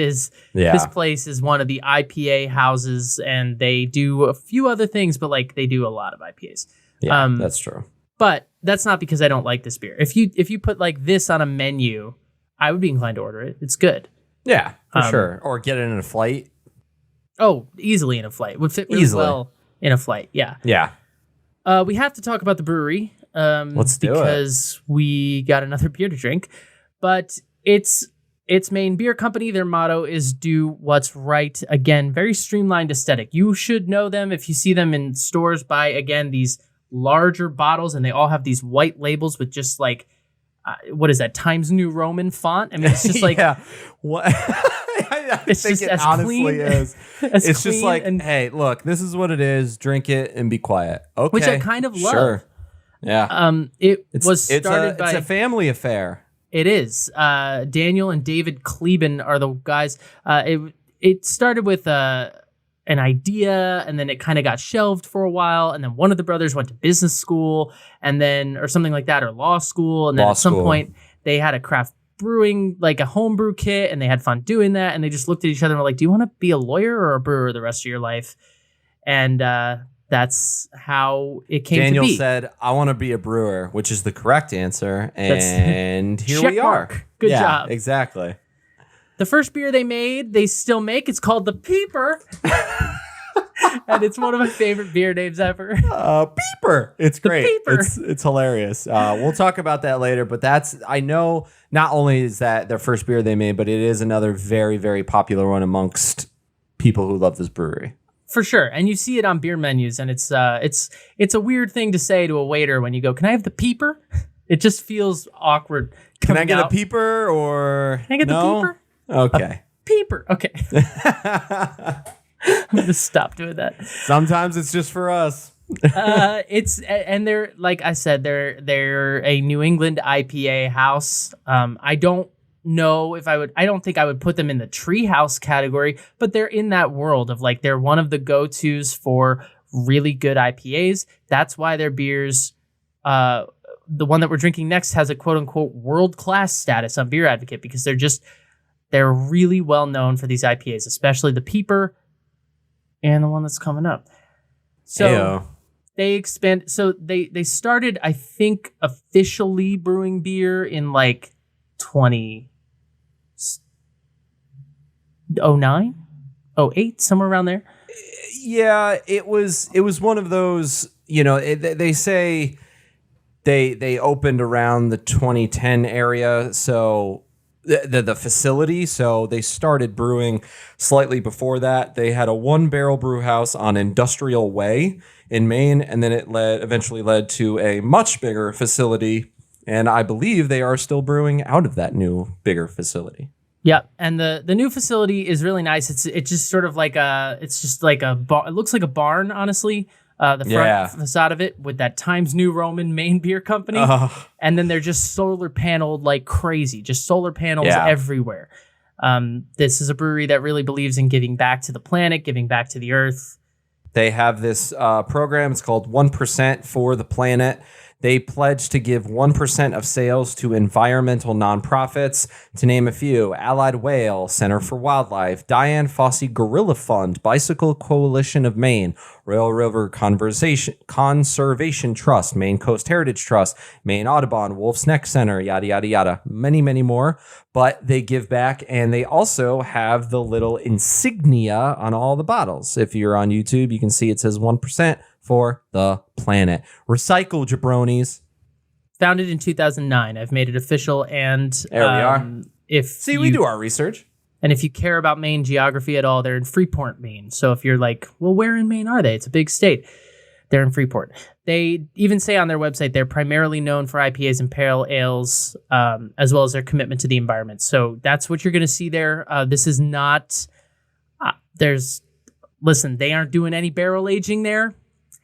place is one of the IPA houses, and they do a few other things, but like they do a lot of IPAs. Yeah, that's true. But that's not because I don't like this beer. If you put like this on a menu, I would be inclined to order it. It's good. Yeah, for sure. Or get it in a flight. Oh, easily in a flight. Would fit really well in a flight. Yeah. Yeah. We have to talk about the brewery. Let's do it. Because we got another beer to drink. But it's Maine Beer Company. Their motto is do what's right. Again, very streamlined aesthetic. You should know them if you see them in stores. Buy, again, these larger bottles, and they all have these white labels with just like, what is that, Times New Roman font? I mean, it's just like... yeah. What? I it's think just it as honestly clean, is. It's just clean like, hey, look, this is what it is. Drink it and be quiet. Okay. Which I kind of love. Sure. Yeah. It's a family affair. It is. Daniel and David Kleban are the guys. It started with an idea, and then it kind of got shelved for a while, and then one of the brothers went to business school, and then or something like that, or law school, and then at some point they had a craft brewing, like a homebrew kit, and they had fun doing that, and they just looked at each other and were like, do you want to be a lawyer or a brewer the rest of your life? And that's how it came Daniel to be. said, I want to be a brewer, which is the correct answer, and here we are. Mark. Good job. Exactly. The first beer they still make, it's called the Peeper. And it's one of my favorite beer names ever. Peeper. It's great. Peeper. It's hilarious. We'll talk about that later, but I know not only is that their first beer they made, but it is another very, very popular one amongst people who love this brewery. For sure. And you see it on beer menus, and it's a weird thing to say to a waiter when you go, "Can I have the Peeper?" It just feels awkward. Can I get a Peeper or Can I get the Peeper? Okay. Peeper. Okay. I'm gonna stop doing that. Sometimes it's just for us. And they're, like I said, they're a New England IPA house. I don't think I would put them in the treehouse category, but they're in that world of like, they're one of the go-tos for really good IPAs. That's why their beers, the one that we're drinking next, has a quote unquote world-class status on Beer Advocate, because they're really well known for these IPAs, especially the Peeper and the one that's coming up. So Ayo. they expand. So they started, I think, officially brewing beer in like 2009, 08, somewhere around there. Yeah, it was one of those, they say they opened around the 2010 area, so the facility, so they started brewing slightly before that. They had a 1-barrel brew house on Industrial Way in Maine, and then it eventually led to a much bigger facility, and I believe they are still brewing out of that new bigger facility. Yeah, and the new facility is really nice. It's just sort of like it looks like a barn, honestly. The front facade of it with that Times New Roman Maine Beer Company. And then they're just solar paneled like crazy, just solar panels everywhere. This is a brewery that really believes in giving back to the planet, giving back to the earth. They have this program. It's called 1% for the Planet. They pledge to give 1% of sales to environmental nonprofits, to name a few: Allied Whale, Center for Wildlife, Diane Fossey Gorilla Fund, Bicycle Coalition of Maine, Royal River Conservation Trust, Maine Coast Heritage Trust, Maine Audubon, Wolf's Neck Center, yada, yada, yada. Many, many more. But they give back, and they also have the little insignia on all the bottles. If you're on YouTube, you can see it says 1% for the planet. Recycle, jabronis. Founded in 2009. I've made it official, and there we are. We do our research. And if you care about Maine geography at all, they're in Freeport, Maine. So if you're like, well, where in Maine are they? It's a big state. They're in Freeport. They even say on their website they're primarily known for IPAs and Pale Ales, as well as their commitment to the environment. So that's what you're going to see there. This is not. Listen, they aren't doing any barrel aging there.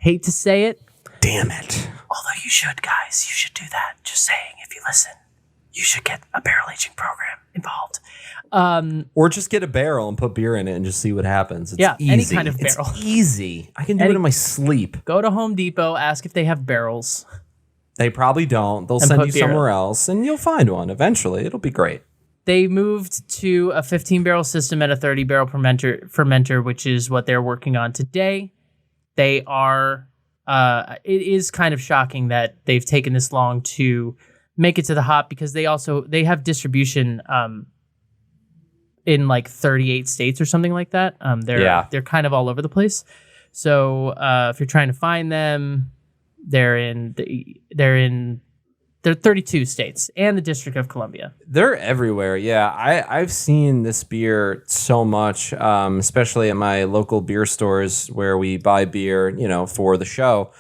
Hate to say it. Damn it. Although you should, guys. You should do that. Just saying, if you listen, you should get a barrel aging program involved. Or just get a barrel and put beer in it and just see what happens. It's easy. Any kind of barrel. It's easy. I can do it in my sleep. Go to Home Depot, ask if they have barrels. They probably don't. They'll send you somewhere else, and you'll find one eventually. It'll be great. They moved to a 15-barrel system and a 30-barrel fermenter, which is what they're working on today. They are. It is kind of shocking that they've taken this long to make it to the hop, because they have distribution in like 38 states or something like that. They're kind of all over the place. So if you're trying to find them, they're 32 states and the District of Columbia. They're everywhere. Yeah, I've seen this beer so much, especially at my local beer stores where we buy beer, for the show.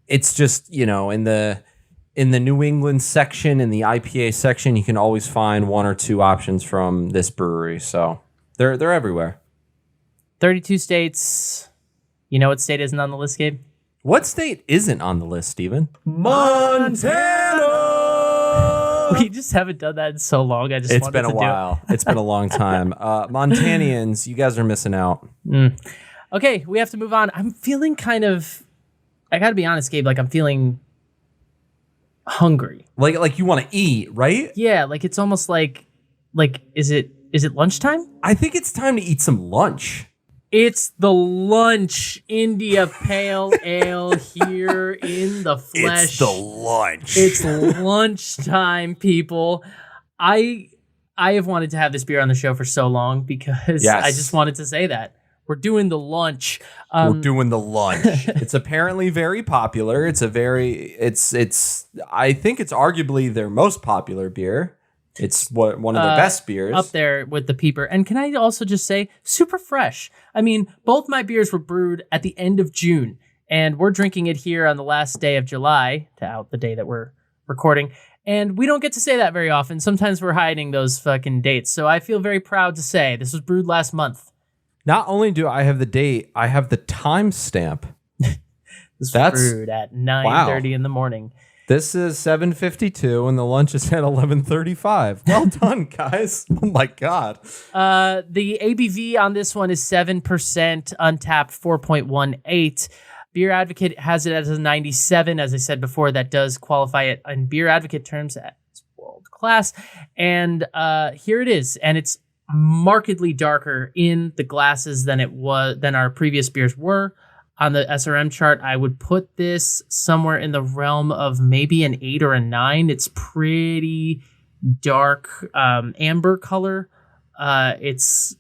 It's just, in the New England section, in the IPA section, you can always find one or two options from this brewery. So they're everywhere. 32 states. You know what state isn't on the list, Gabe? What state isn't on the list, Steven? Montana! We just haven't done that in so long. It's been a while. It's been a long time. Montanians, you guys are missing out. Okay, we have to move on. I'm feeling kind of, I gotta be honest, Gabe, like I'm feeling hungry. Like you want to eat, right? Yeah, like it's almost like is it lunchtime? I think it's time to eat some lunch. It's the Lunch India Pale Ale here in the flesh. It's the lunch. It's lunchtime, people. I have wanted to have this beer on the show for so long because I just wanted to say that. We're doing the lunch. We're doing the lunch. It's apparently very popular. I think it's arguably their most popular beer. It's one of the best beers. Up there with the peeper. And can I also just say, super fresh. I mean, both my beers were brewed at the end of June, and we're drinking it here on the last day of July, to out the day that we're recording. And we don't get to say that very often. Sometimes we're hiding those fucking dates. So I feel very proud to say this was brewed last month. Not only do I have the date, I have the timestamp. This was brewed at 9:30 in the morning. This is 7:52, and the lunch is at 11:35. Well done, guys. Oh, my God. The ABV on this one is 7%, Untapped 4.18. Beer Advocate has it as a 97. As I said before, that does qualify it in Beer Advocate terms as world class. And here it is. And it's markedly darker in the glasses than our previous beers were. On the SRM chart, I would put this somewhere in the realm of maybe an 8 or a 9. It's pretty dark amber color. It's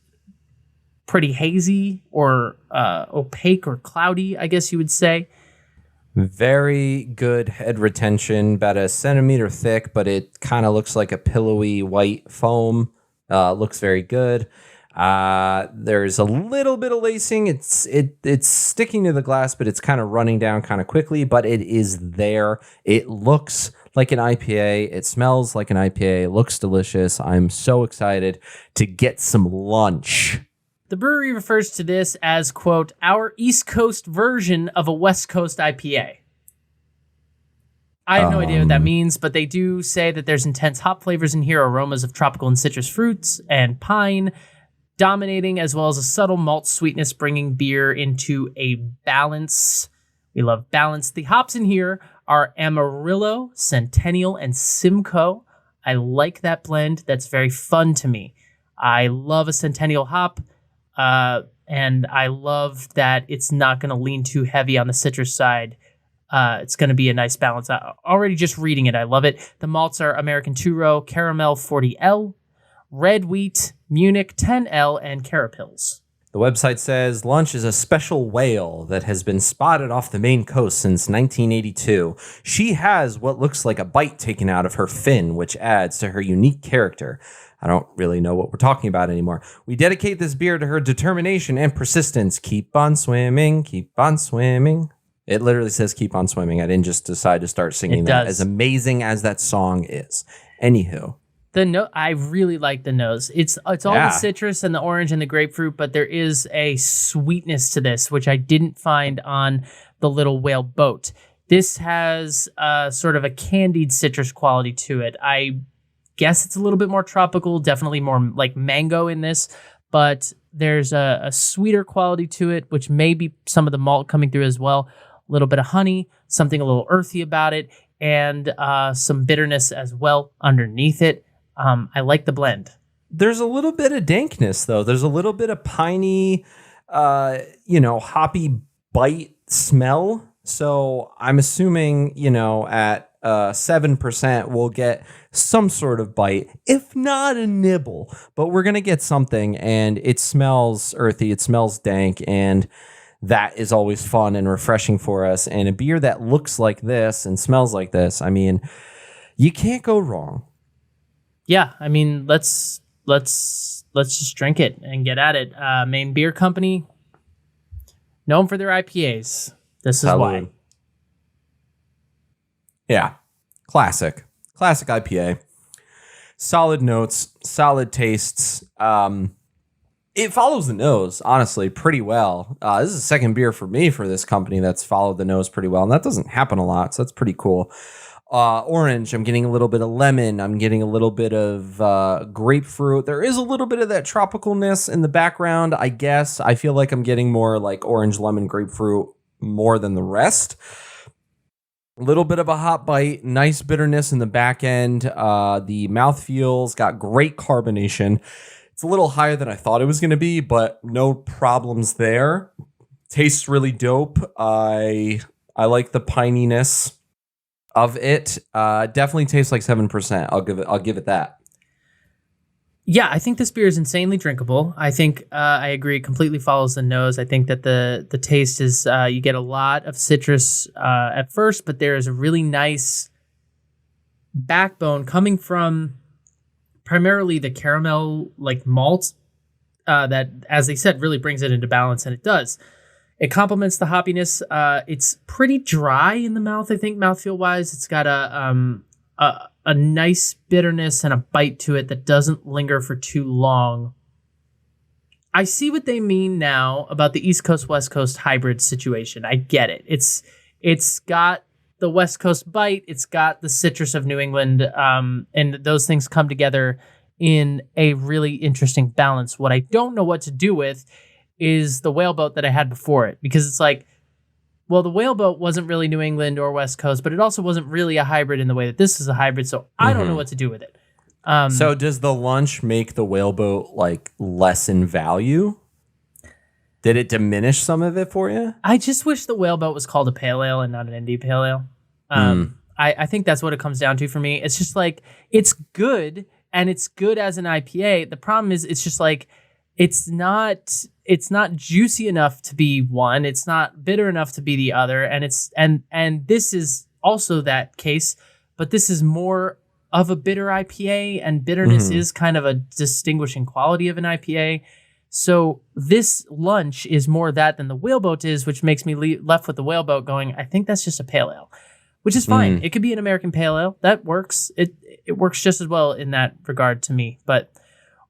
pretty hazy or opaque or cloudy, I guess you would say. Very good head retention, about a centimeter thick, but it kind of looks like a pillowy white foam. Looks very good. There's a little bit of lacing. It's sticking to the glass, but it's kind of running down kind of quickly, but it is there. It looks like an IPA. It smells like an IPA. It looks delicious. I'm so excited to get some lunch. The brewery refers to this as, quote, our East Coast version of a West Coast IPA. I have no idea what that means, but they do say that there's intense hop flavors in here, aromas of tropical and citrus fruits and pine dominating, as well as a subtle malt sweetness bringing beer into a balance. We love balance. The hops in here are Amarillo, Centennial, and Simcoe. I like that blend. That's very fun to me. I love a Centennial hop. And I love that it's not going to lean too heavy on the citrus side. It's going to be a nice balance. Already just reading it, I love it. The malts are American Two-Row, Caramel 40L, Red Wheat, Munich 10L, and Carapils. The website says Lunch is a special whale that has been spotted off the Maine coast since 1982. She has what looks like a bite taken out of her fin, which adds to her unique character. I don't really know what we're talking about anymore. We dedicate this beer to her determination and persistence. Keep on swimming, keep on swimming. It literally says keep on swimming. I didn't just decide to start singing that, as amazing as that song is. Anywho. I really like the nose. It's all the citrus and the orange and the grapefruit, but there is a sweetness to this, which I didn't find on the little Whaleboat. This has sort of a candied citrus quality to it. I guess it's a little bit more tropical, definitely more like mango in this, but there's a sweeter quality to it, which may be some of the malt coming through as well. A little bit of honey, something a little earthy about it, and some bitterness as well underneath it. I like the blend. There's a little bit of dankness, though. There's a little bit of piney, hoppy bite smell. So I'm assuming, at 7%, we'll get some sort of bite, if not a nibble. But we're going to get something, and it smells earthy. It smells dank, and that is always fun and refreshing for us. And a beer that looks like this and smells like this, I mean, you can't go wrong. Yeah, I mean, let's just drink it and get at it. Maine Beer Company, known for their IPAs. This is why. Yeah, classic IPA. Solid notes, solid tastes. It follows the nose, honestly, pretty well. This is the second beer for me for this company that's followed the nose pretty well, and that doesn't happen a lot, so that's pretty cool. Orange, I'm getting a little bit of lemon. I'm getting a little bit of grapefruit. There is a little bit of that tropicalness in the background, I guess. I feel like I'm getting more like orange, lemon, grapefruit more than the rest. A little bit of a hot bite, nice bitterness in the back end. The mouthfeel's got great carbonation. It's a little higher than I thought it was going to be, but no problems there. Tastes really dope. I like the pininess of it. Definitely tastes like 7%. I'll give it that. Yeah, I think this beer is insanely drinkable. I think I agree. It completely follows the nose. I think that the taste is you get a lot of citrus at first, but there is a really nice backbone coming from primarily the caramel like malt that, as they said, really brings it into balance, and it does. It complements the hoppiness. It's pretty dry in the mouth, I think, mouthfeel-wise. It's got a nice bitterness and a bite to it that doesn't linger for too long. I see what they mean now about the East Coast, West Coast hybrid situation. I get it. It's got the West Coast bite. It's got the citrus of New England, and those things come together in a really interesting balance. What I don't know what to do with is the Whaleboat that I had before it, because it's like, well, the Whaleboat wasn't really New England or West Coast, but it also wasn't really a hybrid in the way that this is a hybrid, so I don't know what to do with it. So does the lunch make the Whaleboat like less in value? Did it diminish some of it for you? I just wish the Whaleboat was called a pale ale and not an Indy pale ale. I think that's what it comes down to for me. It's just like, it's good, and it's good as an IPA. The problem is, it's just like, it's not it's not juicy enough to be one. It's not bitter enough to be the other. And and this is also that case, but this is more of a bitter IPA, and bitterness is kind of a distinguishing quality of an IPA. So this lunch is more that than the Whaleboat is, which makes me left with the Whaleboat going, I think that's just a pale ale, which is fine. It could be an American pale ale. That works. It works just as well in that regard to me. But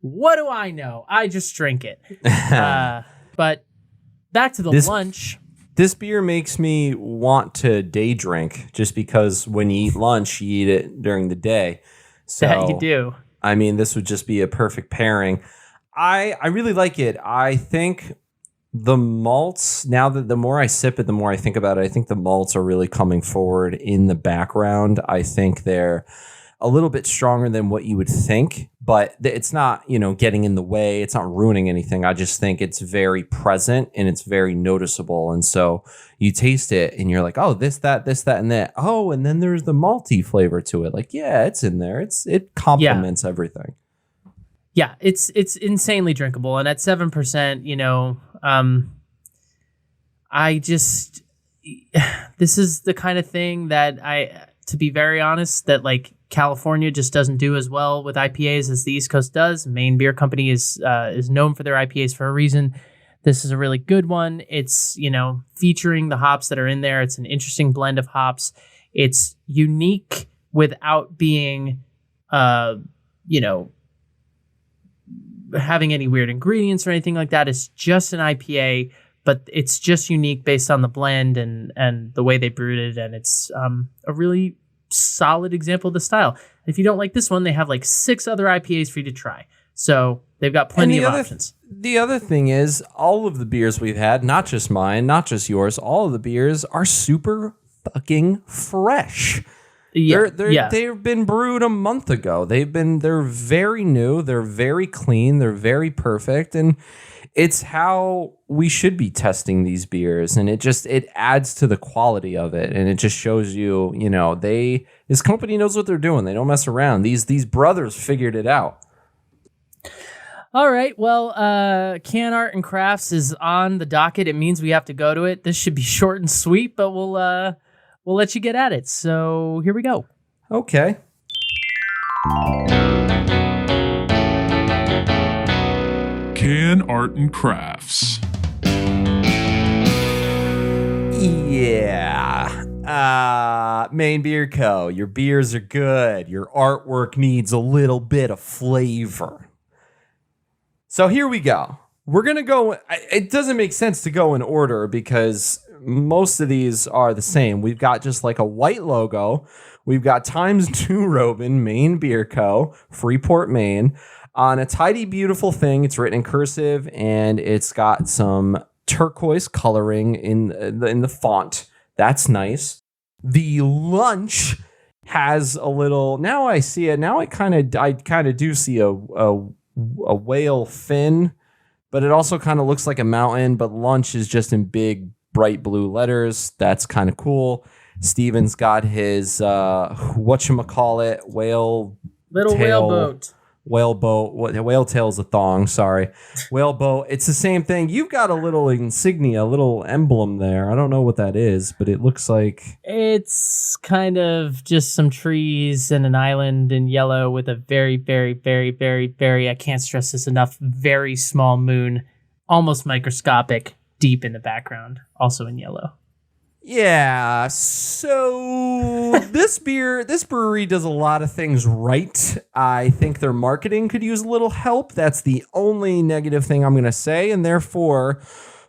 what do I know? I just drink it. But back to the lunch. This beer makes me want to day drink, just because when you eat lunch, you eat it during the day. So that you do. I mean, this would just be a perfect pairing. I really like it. I think the malts, now that the more I sip it, the more I think about it, I think the malts are really coming forward in the background. I think they're a little bit stronger than what you would think, but it's not, getting in the way. It's not ruining anything. I just think it's very present and it's very noticeable. And so you taste it and you're like, oh, this, that, and that. Oh, and then there's the malty flavor to it. Like, yeah, it's in there. It complements everything. Yeah, it's insanely drinkable. And at 7%, this is the kind of thing that to be very honest, that like California just doesn't do as well with IPAs as the East Coast does. Maine Beer Company is known for their IPAs for a reason. This is a really good one. It's, featuring the hops that are in there. It's an interesting blend of hops. It's unique without being, having any weird ingredients or anything like that. It's just an IPA, but it's just unique based on the blend and the way they brewed it. And it's a really solid example of the style. If you don't like this one, they have like 6 other IPAs for you to try. So they've got plenty of options. The other thing is, all of the beers we've had, not just mine, not just yours, all of the beers are super fucking fresh. They've been brewed a month ago. They're very new. They're very clean. They're very perfect. And it's how we should be testing these beers. And it adds to the quality of it. And it just shows you, this company knows what they're doing. They don't mess around. These brothers figured it out. All right. Well, Can Art and Crafts is on the docket. It means we have to go to it. This should be short and sweet, but we'll let you get at it. So here we go. Okay. Can Art and Crafts. Yeah. Maine Beer Co. Your beers are good. Your artwork needs a little bit of flavor. So here we go. We're going to go. It doesn't make sense to go in order because most of these are the same. We've got just like a white logo. We've got ×2 Robin, Maine Beer Co., Freeport, Maine. On a tidy, beautiful thing. It's written in cursive and it's got some turquoise coloring in the font. That's nice. The lunch has a little. Now I see it. Now I kind of do see a whale fin, but it also kind of looks like a mountain. But lunch is just in big, bright blue letters. That's kind of cool. Steven's got his whatchamacallit whaleboat. Whale tail's a thong, sorry. Whaleboat. It's the same thing. You've got a little insignia, a little emblem there. I don't know what that is, but it looks like it's kind of just some trees and an island in yellow with a very, very, very, very, very, I can't stress this enough, very small moon, almost microscopic, deep in the background, also in yellow. Yeah, so this brewery does a lot of things right. I think their marketing could use a little help. That's the only negative thing I'm going to say. And therefore,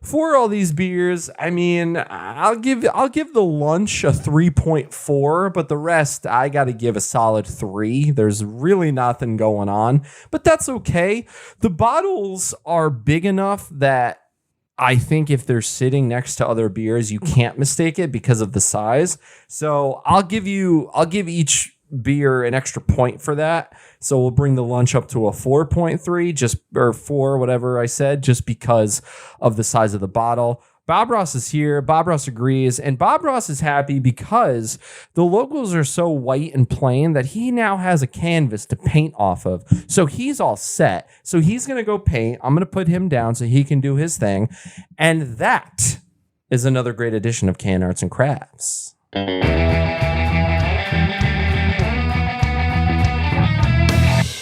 for all these beers, I mean, I'll give the lunch a 3.4, but the rest I got to give a solid 3. There's really nothing going on, but that's okay. The bottles are big enough that I think if they're sitting next to other beers, you can't mistake it because of the size. So I'll give each beer an extra point for that. So we'll bring the lunch up to a 4.3, or 4, whatever I said, just because of the size of the bottle. Bob Ross is here. Bob Ross agrees. And Bob Ross is happy because the logos are so white and plain that he now has a canvas to paint off of. So he's all set. So he's going to go paint. I'm going to put him down so he can do his thing. And that is another great edition of Can Arts and Crafts.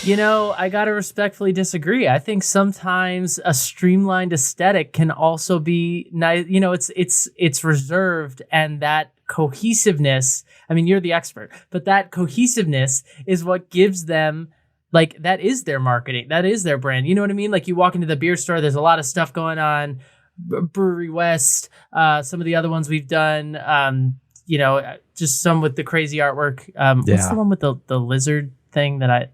You know, I gotta respectfully disagree. I think sometimes a streamlined aesthetic can also be nice. You know, it's reserved, and that cohesiveness. I mean, you're the expert, but that cohesiveness is what gives them, like, that is their marketing. That is their brand. You know what I mean? Like, you walk into the beer store, there's a lot of stuff going on. Brewery West, some of the other ones we've done. You know, just some with the crazy artwork. What's the one with the lizard thing that I?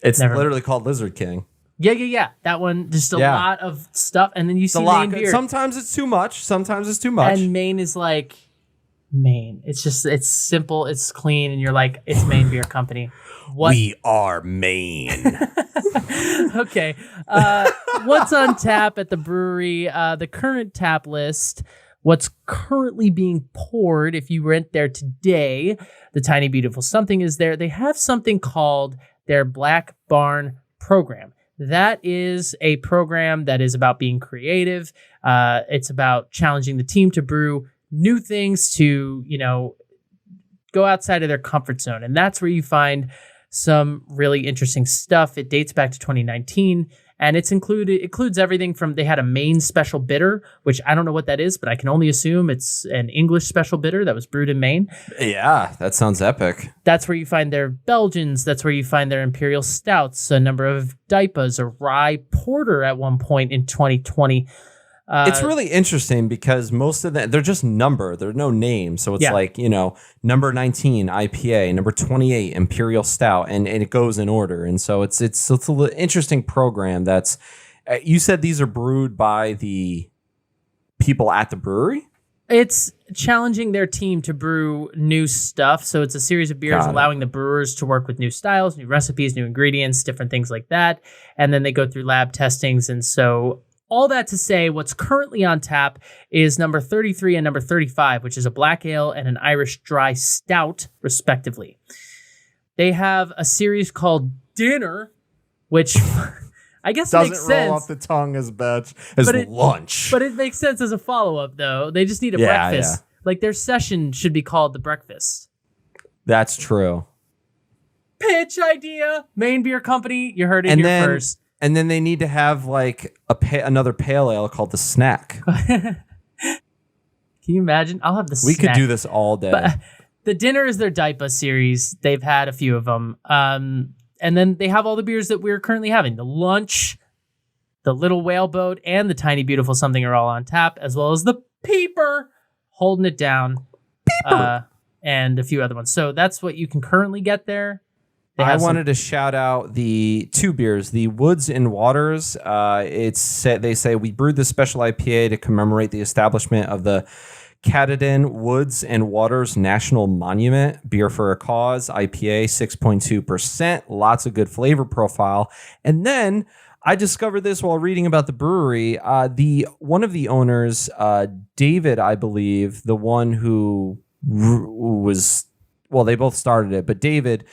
It's literally called Lizard King. Yeah. That one, just a lot of stuff. And then you see Maine Beer. Sometimes it's too much. And Maine is like, Maine. It's just, it's simple, it's clean, and you're like, it's Maine Beer Company. What? We are Maine. Okay. What's on tap at the brewery? The current tap list. What's currently being poured, if you went there today, the Tiny Beautiful Something is there. They have something called their Black Barn program. That is a program that is about being creative. It's about challenging the team to brew new things, to, you know, go outside of their comfort zone. And that's where you find some really interesting stuff. It dates back to 2019, and it includes everything from, they had a Maine special bitter, which I don't know what that is, but I can only assume it's an English special bitter that was brewed in Maine. Yeah, that sounds epic. That's where you find their Belgians. That's where you find their Imperial Stouts, a number of DIPAs, a rye porter at one point in 2020. It's really interesting because most of them, they're just number. There are no names. So it's like, you know, number 19 IPA, number 28 Imperial Stout, and it goes in order. And so it's an interesting program that's, you said these are brewed by the people at the brewery? It's challenging their team to brew new stuff. So it's a series of beers allowing the brewers to work with new styles, new recipes, new ingredients, different things like that. And then they go through lab testings. And so all that to say, what's currently on tap is number 33 and number 35, which is a black ale and an Irish dry stout, respectively. They have a series called Dinner, which I guess doesn't makes sense. Roll off the tongue as bad as lunch. But it makes sense as a follow-up, though. They just need a breakfast. Yeah. Like, their session should be called the breakfast. That's true. Pitch idea. Maine Beer Company. You heard it here first. And then they need to have like another pale ale called the Snack. Can you imagine? I'll have the Snack. We could do this all day. But the Dinner is their DIPA series. They've had a few of them. And then they have all the beers that we're currently having. The Lunch, the Little Whaleboat, and the Tiny Beautiful Something are all on tap, as well as the Peeper, holding it down, and a few other ones. So that's what you can currently get there. I wanted to shout out the two beers, the Woods and Waters. They say we brewed this special IPA to commemorate the establishment of the Katahdin Woods and Waters National Monument. Beer for a Cause, IPA, 6.2%. Lots of good flavor profile. And then I discovered this while reading about the brewery. One of the owners, David, I believe, the one who was, well, they both started it, but David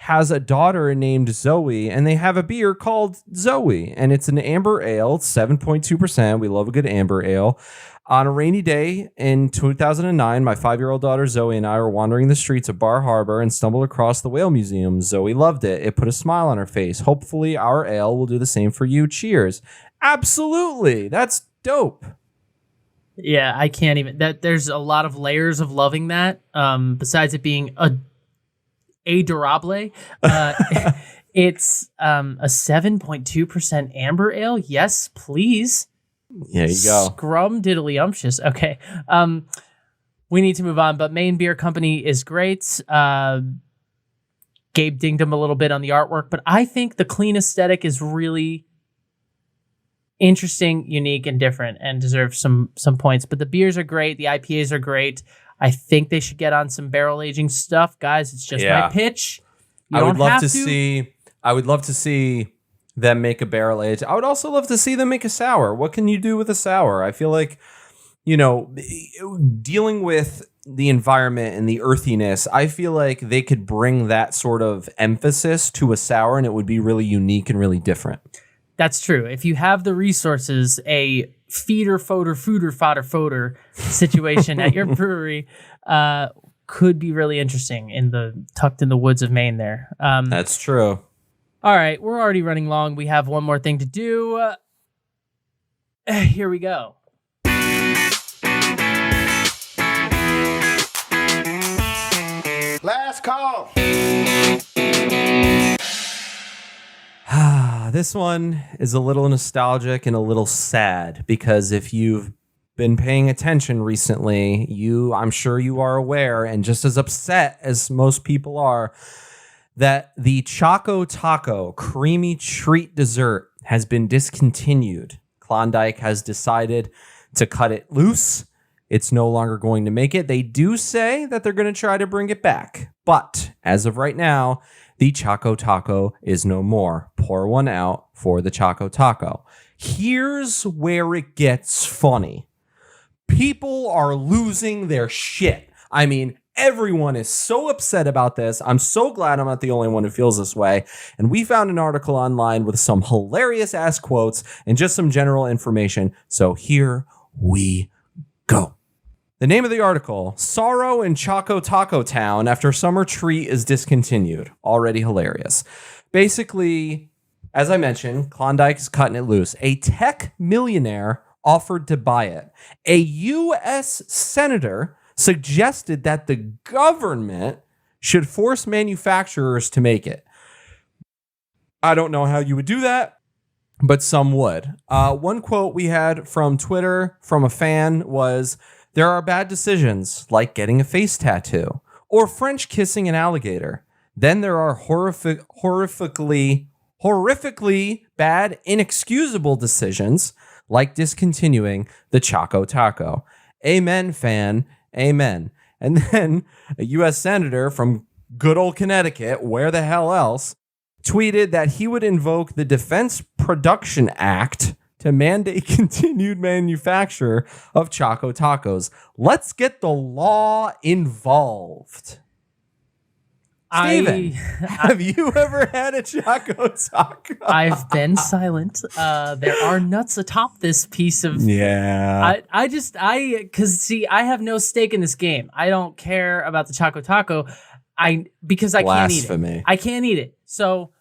has a daughter named Zoe, and they have a beer called Zoe, and it's an amber ale, 7.2%. We love a good amber ale. On a rainy day in 2009, my 5-year-old daughter Zoe and I were wandering the streets of Bar Harbor and stumbled across the Whale Museum. Zoe loved it. It put a smile on her face. Hopefully our ale will do the same for you. Cheers. Absolutely. That's dope. Yeah, I can't even. There's a lot of layers of loving that. Besides it being adorable, it's a 7.2% amber ale. Yes, please. There you go. Scrum diddly-umptious. Okay. We need to move on, but Maine Beer Company is great. Gabe dinged him a little bit on the artwork, but I think the clean aesthetic is really interesting, unique, and different, and deserves some points. But the beers are great. The IPAs are great. I think they should get on some barrel aging stuff, guys. It's just my pitch. I would love to see them make a barrel age. I would also love to see them make a sour. What can you do with a sour? I feel like, dealing with the environment and the earthiness, I feel like they could bring that sort of emphasis to a sour and it would be really unique and really different. That's true. If you have the resources, a fooder situation at your brewery could be really interesting tucked in the woods of Maine there. That's true. All right, we're already running long. We have one more thing to do. Here we go. Last call. This one is a little nostalgic and a little sad because if you've been paying attention recently, I'm sure you are aware and just as upset as most people are that the Choco Taco creamy treat dessert has been discontinued. Klondike has decided to cut it loose. It's no longer going to make it. They do say that they're going to try to bring it back. But as of right now, the Choco Taco is no more. Pour one out for the Choco Taco. Here's where it gets funny. People are losing their shit. I mean, everyone is so upset about this. I'm so glad I'm not the only one who feels this way. And we found an article online with some hilarious ass quotes and just some general information. So here we go. The name of the article, Sorrow in Choco Taco Town after summer treat is discontinued. Already hilarious. Basically, as I mentioned, Klondike is cutting it loose. A tech millionaire offered to buy it. A U.S. senator suggested that the government should force manufacturers to make it. I don't know how you would do that, but some would. One quote we had from Twitter from a fan was, "There are bad decisions like getting a face tattoo or French kissing an alligator. Then there are horrifically bad, inexcusable decisions like discontinuing the Choco Taco. Amen, fan. Amen." And then a U.S. senator from good old Connecticut, where the hell else, tweeted that he would invoke the Defense Production Act to mandate continued manufacture of Choco Tacos. Let's get the law involved. Steven, have you ever had a Choco Taco? I've been silent. There are nuts atop this piece of... Yeah. Because I have no stake in this game. I don't care about the Choco Taco because I can't eat it. I can't eat it. So,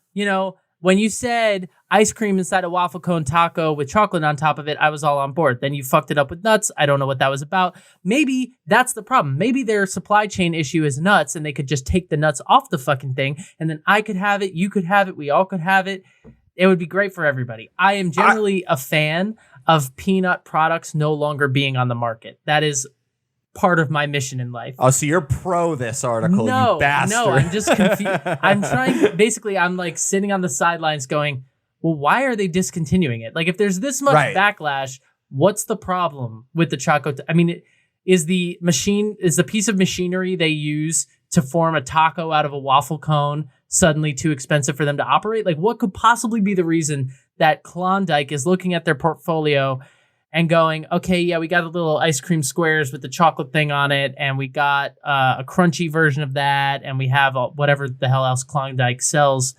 when you said ice cream inside a waffle cone taco with chocolate on top of it, I was all on board. Then you fucked it up with nuts. I don't know what that was about. Maybe that's the problem. Maybe their supply chain issue is nuts and they could just take the nuts off the fucking thing and then I could have it, you could have it, we all could have it. It would be great for everybody. I am generally a fan of peanut products no longer being on the market. That is part of my mission in life. Oh, so you're pro this article, you bastard. No, I'm just confused. I'm like sitting on the sidelines going, well, why are they discontinuing it? Like, if there's this much backlash, what's the problem with the Choco? Is the piece of machinery they use to form a taco out of a waffle cone suddenly too expensive for them to operate? Like, what could possibly be the reason that Klondike is looking at their portfolio and going, okay, yeah, we got the little ice cream squares with the chocolate thing on it, and we got a crunchy version of that, and we have whatever the hell else Klondike sells,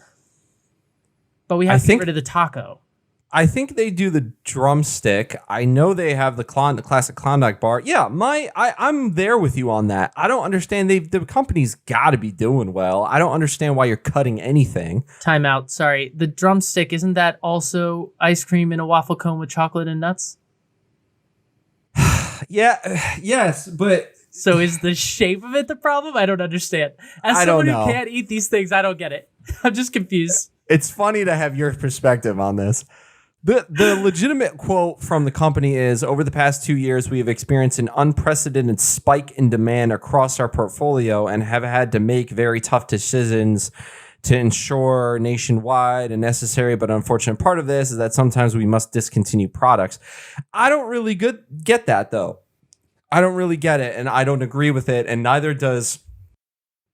but we have to get rid of the taco. I think they do the drumstick. I know they have the classic Klondike bar. Yeah, I'm there with you on that. I don't understand. The company's got to be doing well. I don't understand why you're cutting anything. Time out. Sorry. The drumstick, isn't that also ice cream in a waffle cone with chocolate and nuts? Yes, but... So is the shape of it the problem? I don't understand. As someone who can't eat these things, I don't get it. I'm just confused. It's funny to have your perspective on this. The legitimate quote from the company is, over the past 2 years, we have experienced an unprecedented spike in demand across our portfolio and have had to make very tough decisions to ensure nationwide and necessary but unfortunate part of this is that sometimes we must discontinue products. I don't really get that, though. I don't really get it, and I don't agree with it, and neither does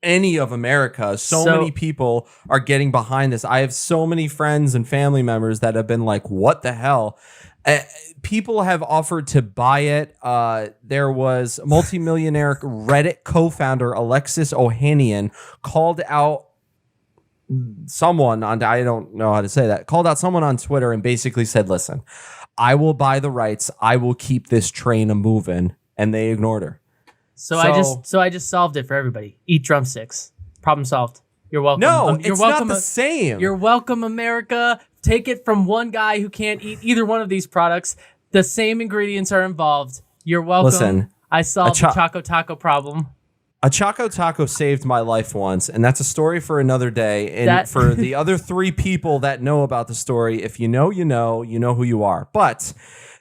any of America. So many people are getting behind this. I have so many friends and family members that have been like, what the hell? People have offered to buy it. There was multimillionaire Reddit co-founder Alexis Ohanian called out someone on, I don't know how to say that, called out someone on Twitter and basically said, listen, I will buy the rights. I will keep this train a-moving. And they ignored her. So I just solved it for everybody. Eat drumsticks. Problem solved. You're welcome. No, you're it's welcome, not the same. You're welcome, America. Take it from one guy who can't eat either one of these products. The same ingredients are involved. You're welcome. Listen, I solved the Choco Taco problem. A Choco Taco saved my life once, and that's a story for another day. And for the other 3 people that know about the story, if you know, you know who you are. But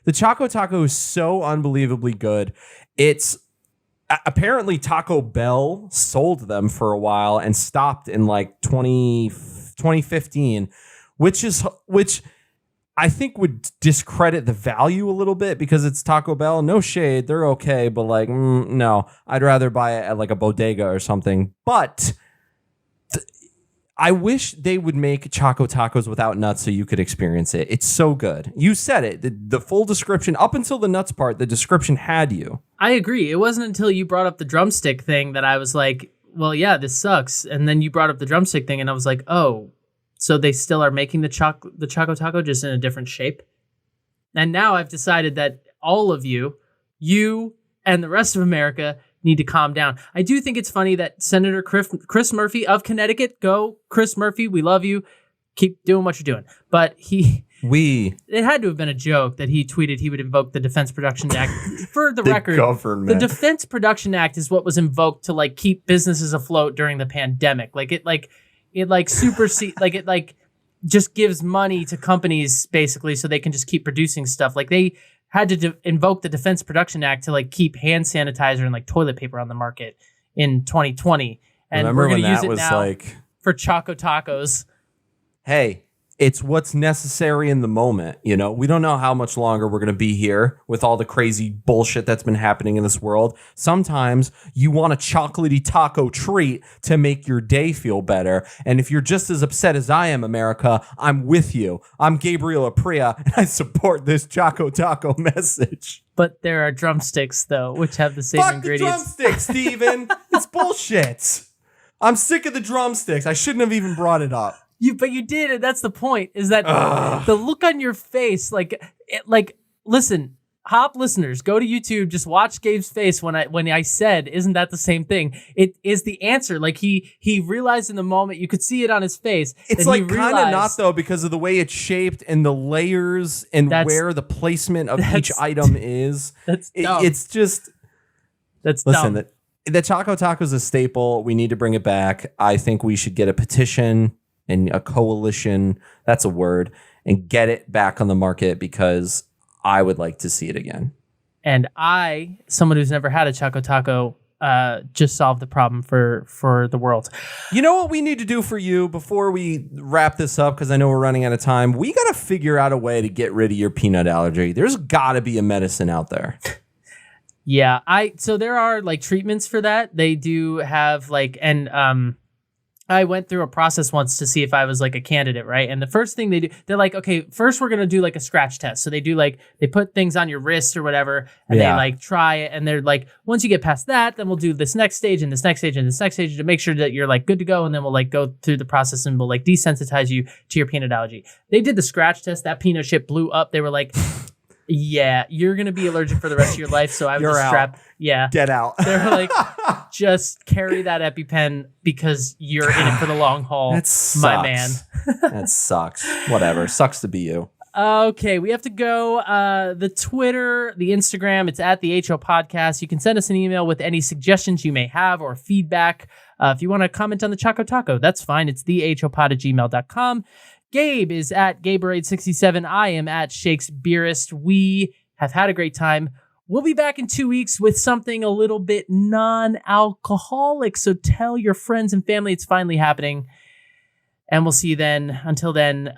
the Choco Taco is so unbelievably good. It's apparently Taco Bell sold them for a while and stopped in like 2015, which I think would discredit the value a little bit because it's Taco Bell. No shade, they're okay, but like, no, I'd rather buy it at like a bodega or something. But I wish they would make Choco Tacos without nuts so you could experience it. It's so good. You said it. The full description, up until the nuts part, the description had you. I agree. It wasn't until you brought up the drumstick thing that I was like, well, yeah, this sucks. And then you brought up the drumstick thing and I was like, oh, so they still are making the Choco Taco just in a different shape. And now I've decided that all of you and the rest of America need to calm down. I do think it's funny that Senator Chris Murphy of Connecticut, go Chris Murphy, we love you. Keep doing what you're doing. But it had to have been a joke that he tweeted he would invoke the Defense Production Act. For the record, government. The Defense Production Act is what was invoked to like keep businesses afloat during the pandemic. It just gives money to companies basically so they can just keep producing stuff. Like they had to invoke the Defense Production Act to like keep hand sanitizer and like toilet paper on the market in 2020. And remember we're going when to use that it was now like, for Choco Tacos. hey, it's what's necessary in the moment. You know, we don't know how much longer we're going to be here with all the crazy bullshit that's been happening in this world. Sometimes you want a chocolatey taco treat to make your day feel better. And if you're just as upset as I am, America, I'm with you. I'm Gabriel Apria, and I support this Choco Taco message. But there are drumsticks, though, which have the same Fuck ingredients. the drumsticks, Steven. It's bullshit. I'm sick of the drumsticks. I shouldn't have even brought it up. But you did, and that's the point, is that the look on your face, listen, Hop listeners, go to YouTube, just watch Gabe's face when I said, isn't that the same thing? It is the answer. Like he realized in the moment, you could see it on his face. It's like kind of not though, because of the way it's shaped and the layers and where the placement of each item is. That's dumb. It's just, listen, dumb. The Choco Taco is a staple. We need to bring it back. I think we should get a petition and a coalition, that's a word, and get it back on the market because I would like to see it again. And I, someone who's never had a Choco Taco, just solved the problem for the world. You know what we need to do for you before we wrap this up, because I know we're running out of time? We got to figure out a way to get rid of your peanut allergy. There's got to be a medicine out there. Yeah, so there are like treatments for that. They do have I went through a process once to see if I was like a candidate, right? And the first thing they do, they're like, okay, first we're going to do like a scratch test. So they do they put things on your wrist or whatever, and they like try it. And they're like, once you get past that, then we'll do this next stage and this next stage and this next stage to make sure that you're like good to go. And then we'll like go through the process and we'll like desensitize you to your peanut allergy. They did the scratch test. That peanut shit blew up. They were like, yeah, you're going to be allergic for the rest of your life. So I would just strap. Yeah. Get out. They're like, just carry that EpiPen because you're in it for the long haul, my man. That sucks. Whatever. Sucks to be you. Okay, we have to go. The Twitter, the Instagram, it's at the HO Podcast. You can send us an email with any suggestions you may have or feedback. If you want to comment on the Choco Taco, that's fine. It's thehopod@gmail.com. Gabe is at Gaberade67. I am at Shakespeareist. We have had a great time. We'll be back in 2 weeks with something a little bit non-alcoholic. So tell your friends and family it's finally happening. And we'll see you then. Until then,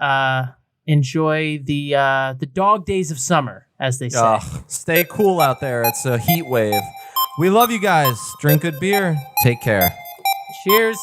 enjoy the dog days of summer, as they say. Stay cool out there. It's a heat wave. We love you guys. Drink good beer. Take care. Cheers.